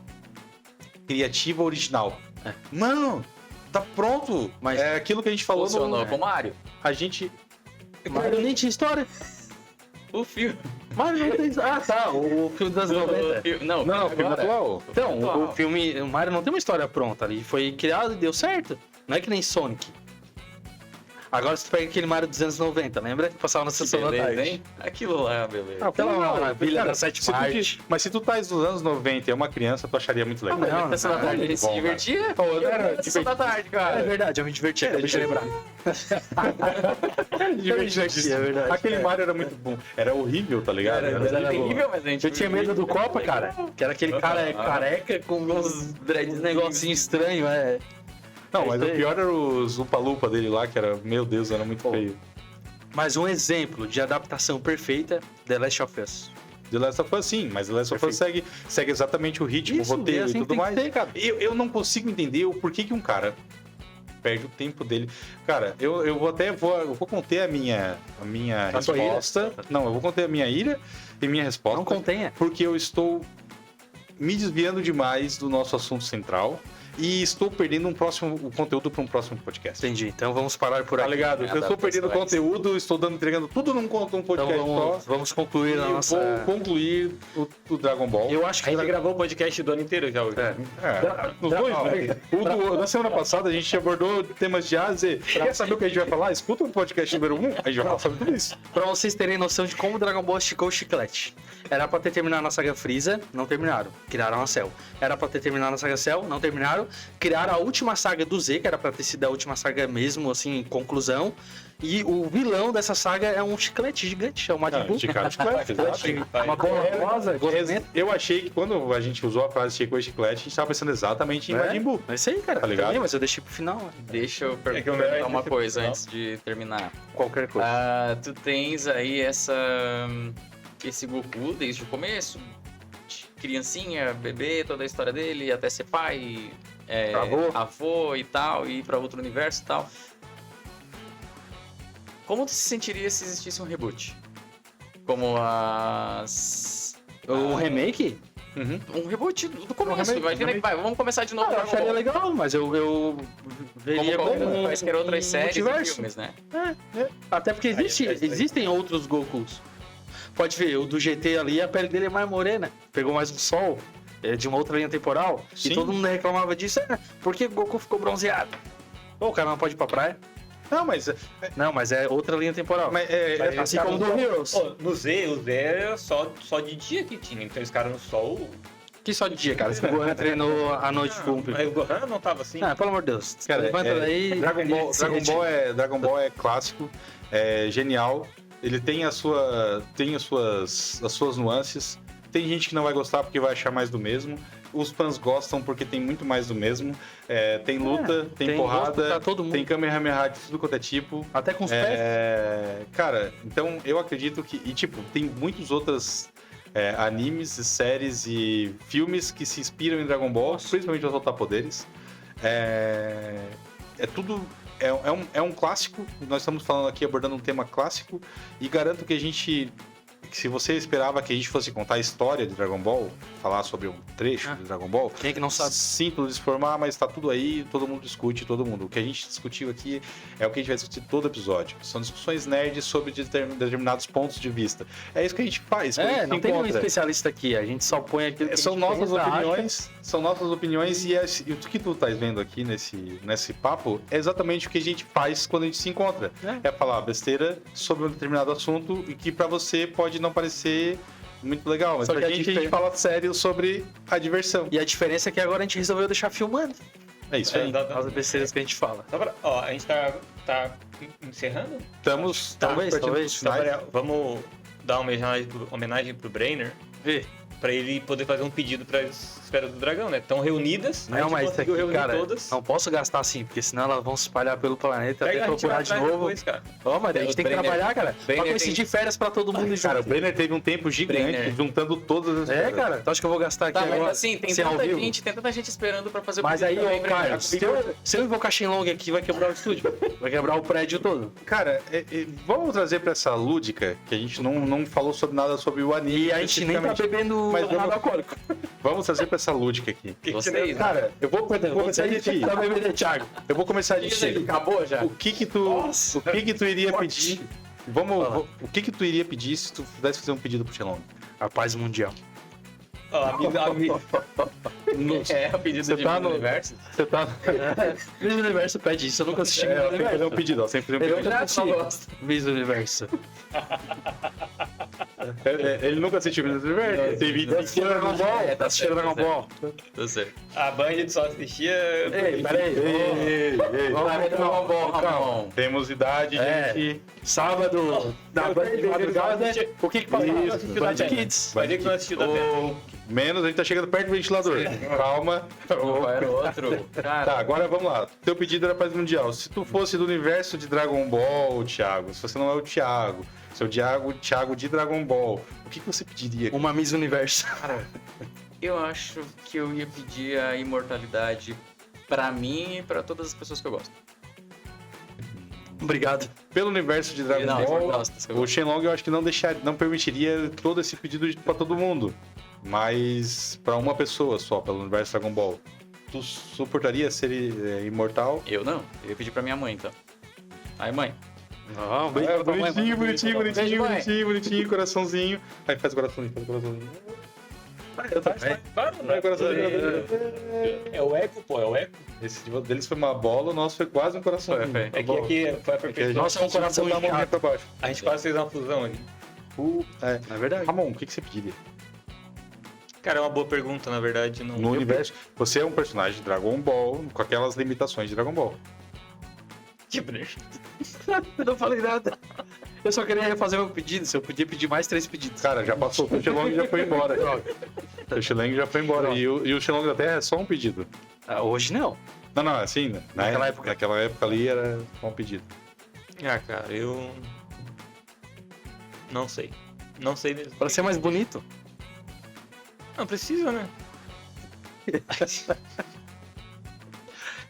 criativa original. Não, tá pronto. Mas é aquilo que a gente falou Funcionou com o Mario. A gente... Mario nem tinha história. O filme. Mario não tem... Ah, tá, o filme das 90. Não, Não, filme agora. atual. Então, o filme, o Mario não tem uma história pronta ali, foi criado e deu certo. Não é que nem Sonic. Agora você pega aquele Mario dos anos 90, lembra? Que passava na Que sessão da beleza, tarde. hein? Aquilo lá, beleza. Aquela maravilha Cara, da 7 se tu partes. te- Mas se tu tá dos anos 90 e é uma criança, tu acharia muito legal. não, Na sessão da tarde a gente se bom, cara. divertia? Pô, eu era Na sessão da tarde, É cara. verdade, eu me divertia, deixa eu lembrar. Divertidíssimo. É verdade. Aquele Mario era muito bom. Era horrível, tá ligado? Era terrível, mas a gente... Eu tinha medo do Copa, cara. Que era aquele cara careca com uns dreads, negocinho estranho, é. Não, mas É o isso aí. pior era os Upa-Lupa dele lá, que era, meu Deus, era muito feio. Mas um exemplo de adaptação perfeita, The Last of Us. The Last of Us sim, mas The Last of Us segue exatamente o ritmo, Isso, o roteiro assim e tudo tem que mais. ser, cara. Eu não consigo entender o porquê que um cara perde o tempo dele. Cara, eu vou conter a minha A sua resposta. Não, eu vou conter a minha ira e minha resposta. Não contenha. Porque eu estou me desviando demais do nosso assunto central e estou perdendo o conteúdo para um próximo podcast. Entendi. Então vamos parar por Tá aqui. ligado? Eu estou perdendo conteúdo, estou entregando tudo num podcast Então vamos concluir a só. E nossa. vou concluir o Dragon Ball. Eu acho A que gente gravou o podcast do ano inteiro já hoje. É. Os dois, né? Na semana passada a gente abordou temas de A a Z. Quer saber o que a gente vai falar? Escuta o podcast número 1, a gente vai falar sobre tudo isso. Pra vocês terem noção de como o Dragon Ball esticou o chiclete. Era pra ter terminado na saga Freeza, não terminaram. Criaram a Cell. Era pra ter terminado na saga Cell, não terminaram. Criaram a última saga do Z, que era pra ter sido a última saga mesmo, assim, conclusão. E o vilão dessa saga é um chiclete gigante, é o Majin Buu. Chiclete, exato. Uma bola rosa, gosmento. Eu achei que quando a gente usou a frase Chico e Chiclete, a gente tava pensando exatamente em Majin Buu. É isso aí, cara. Tá ligado? Também, mas eu deixei pro final, né? Deixa eu É que o meu perguntar é uma esse coisa final. antes de terminar. Qualquer coisa. Tu tens aí esse Goku desde o começo, de criancinha, bebê, toda a história dele, até ser pai, avô e tal, e ir pra outro universo e tal. Como tu se sentiria se existisse um reboot? Como O remake? um reboot do começo. remake, Imagina que vai, vamos começar de novo. Eu Dragon acharia Ball. legal, mas eu veria como quaisquer outras séries e multiverso. filmes, né? Até porque existem outros Gokus. Pode ver, o do GT ali, a pele dele é mais morena. Pegou mais um sol, é de uma outra linha temporal. Sim. E todo mundo reclamava disso. Por que o Goku ficou bronzeado? Pô, o cara não pode ir pra praia? Não, mas Não, mas é outra linha temporal. é Assim como do Heroes. Pô, no Z, o Z era só de dia que tinha. Então os caras no sol. Que só de dia, cara. Se o Gohan treinou à noite com Mas o Gohan não tava assim. Ah, pelo amor de Deus. Cara, Levanta daí. Dragon Ball é clássico, é genial. Ele tem as suas nuances. Tem gente que não vai gostar porque vai achar mais do mesmo. Os fãs gostam porque tem muito mais do mesmo. Tem luta, tem gosto porrada, pra todo mundo. tem Kamehameha de tudo quanto é tipo. Até com os pés. Cara, então eu acredito que... E, tipo, tem muitos outros animes, séries e filmes que se inspiram em Dragon Ball, principalmente ao soltar poderes. Tudo... É um clássico. Nós estamos falando aqui, abordando um tema clássico. E garanto que a gente... Se você esperava que a gente fosse contar a história de Dragon Ball, falar sobre um trecho de Dragon Ball, Quem é que não sabe? sinto desformar, mas tá tudo aí, todo mundo discute, todo mundo. O que a gente discutiu aqui é o que a gente vai discutir todo episódio. São discussões nerds sobre determinados pontos de vista. É isso que a gente faz. quando a gente Não se tem um encontra. especialista aqui, a gente só põe aquilo que São a gente nossas pensa, opiniões, são nossas opiniões e o que tu estás vendo aqui nesse papo é exatamente o que a gente faz quando a gente se encontra. É falar besteira sobre um determinado assunto e que pra você pode não parecer muito legal, mas Só pra que a gente a gente gente fala sério sobre a diversão. E a diferença é que agora a gente resolveu deixar filmando É isso aí. as besteiras que a gente fala. Só pra, a gente tá encerrando? Estamos Talvez, partindo talvez. pros Só finais. pra- vamos dar uma homenagem pro Brainer, pra ele poder fazer um pedido para as esferas do dragão, né? Estão reunidas, a Não, gente mas isso conseguiu aqui, reunir cara, todas. não posso gastar assim, porque senão elas vão se espalhar pelo planeta até Pega, a gente vai procurar de atrás novo. depois, cara. Mas a gente O tem que Brenner- trabalhar, cara. Pra Brenner coincidir férias pra todo mundo Cara, o junto. Brenner teve um tempo gigante Brenner. juntando todas as Cara, tu acha que eu vou gastar aqui Tá, mas agora? assim, tem sem ao vivo? tanta gente esperando pra fazer o Mas aí, pedido também, ô, Brenner. Caio, se eu invocar Shenlong aqui, vai quebrar o estúdio. Vai quebrar o prédio todo. Cara, vamos trazer pra essa lúdica, que a gente não falou sobre nada sobre o anime. E a gente nem tá especificamente. bebendo Mas vamos- nada alcoólico. Vamos trazer pra essa lúdica aqui. Vocês, né? Cara, eu vou começar de ti. Tá bebendo, Thiago. Eu vou começar de ti. Acabou já. O que que tu iria pedir? O que tu iria pedir se tu pudesse fazer um pedido pro Shenlong? A paz mundial. Ó, É o pedido Você de tá Miss no- Universo. Você tá... Miss Universo pede isso, eu nunca assisti Miss tem que fazer Universo. um pedido, ó. Sempre fazer um Eu pedido. já Só assisti gosto. Miss Universo. Ele nunca assistiu Miss Universo? Tem vídeo Tá assistindo Dragon Ball? É, Tá assistindo Dragon Ball? Tá certo. a Band só assistia. Ei, peraí. Vamos lá, Dragon Ball, Ramon. Temos idade, É. gente. Sábado, na Band de madrugada, o que passava? Isso, Band Band Kids. Vai dizer que não assistiu da Band. Menos, a gente tá chegando perto do ventilador. Calma. Qual era o outro? Cara, Tá, agora vamos lá. Teu pedido era paz mundial. Se tu fosse do universo de Dragon Ball, Thiago, se você não é o Thiago, se é o Thiago de Dragon Ball, o que você pediria? Uma Miss Universo. eu acho que eu ia pedir a imortalidade pra mim e pra todas as pessoas que eu gosto. Obrigado. Pelo universo de Dragon Não, Ball, gosto, que eu o gosto. Shenlong eu acho que não permitiria todo esse pedido pra todo mundo. Mas pra uma pessoa só, pelo universo Dragon Ball. Tu suportaria ser imortal? Eu não. Eu ia pedir pra minha mãe, então. Aí, mãe. Ah, Bonitinho, coraçãozinho. Aí faz o coraçãozinho, Vai, coraçãozinho. É o eco, pô, é o eco. Esse deles foi uma bola, o nosso foi quase um coraçãozinho. Foi. É que aqui foi a perfeição. Nossa, é um coração da mão inchado. pra baixo. A gente quase fez uma fusão ali. É verdade. Ramon, o que você pediria? Cara, é uma boa pergunta, na verdade. Não... No universo, você é um personagem de Dragon Ball com aquelas limitações de Dragon Ball. Tipo, Eu não falei nada. Eu só queria refazer meu pedido. Se eu podia pedir mais 3 pedidos. Cara, já passou. O Shenlong já foi embora. O Shenlong já foi embora. E o Shenlong da Terra é só um pedido. Ah, hoje não. Não, assim, né? Naquela época ali era só um pedido. Ah, cara, eu. Não sei. Não sei mesmo. Pra ser mais bonito. Não precisa, né?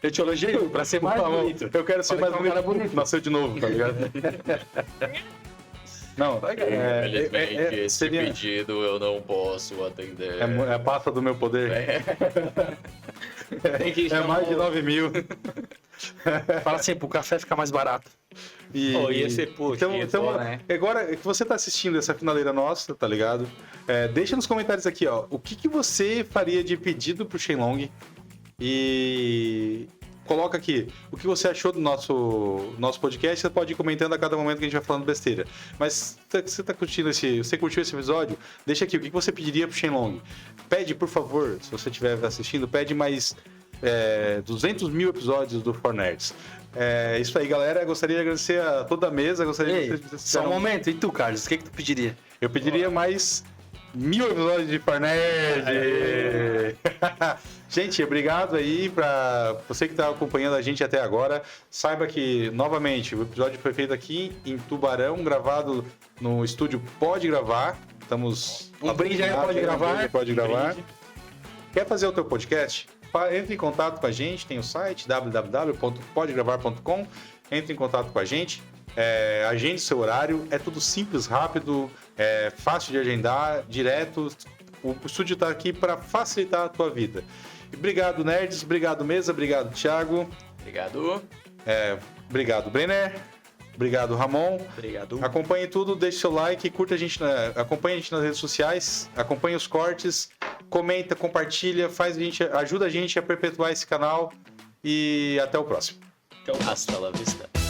Eu te elogiei pra ser mais bonito. Eu quero ser Falei mais que é um cara bonito. bonito. Nasceu de novo, tá ligado? Não, Infelizmente, esse seria... pedido eu não posso atender. É a pasta do meu poder. Tem que É mais de 9 mil. Fala assim, pro café ficar mais barato. E... Pô, ia ser puto. Então, né? agora que você tá assistindo essa finaleira nossa, tá ligado? Deixa nos comentários aqui, ó, o que você faria de pedido pro Shenlong e coloca aqui o que você achou do nosso podcast. Você pode ir comentando a cada momento que a gente vai falando besteira. Mas você tá curtindo você curtiu esse episódio? Deixa aqui o que você pediria pro Shenlong. Pede, por favor, se você estiver assistindo, pede mais 200 mil episódios do 4Nerds. Isso aí, galera. Gostaria de agradecer a toda a mesa. Ei, só um momento. E tu, Carlos? O que tu pediria? Eu pediria mais 1000 episódios de 4Nerd. Gente, obrigado aí pra você que tá acompanhando a gente até agora. Saiba que, novamente, o episódio foi feito aqui em Tubarão, gravado no estúdio Pode Gravar. Estamos... Um brinde aí, Pode Gravar. Pode Gravar. Quer fazer o teu podcast? Entre em contato com a gente, tem o site www.podegravar.com. Entre em contato com a gente, agende seu horário, é tudo simples, rápido, fácil de agendar, direto. O estúdio está aqui para facilitar a tua vida. Obrigado, nerds, obrigado, mesa, obrigado, Thiago. Obrigado. Obrigado, Brenner. Obrigado, Ramon. Obrigado. Acompanhe tudo, deixe seu like, curta a gente, acompanhe a gente nas redes sociais, acompanhe os cortes, comenta, compartilha, ajuda a gente a perpetuar esse canal e até o próximo. Hasta la vista.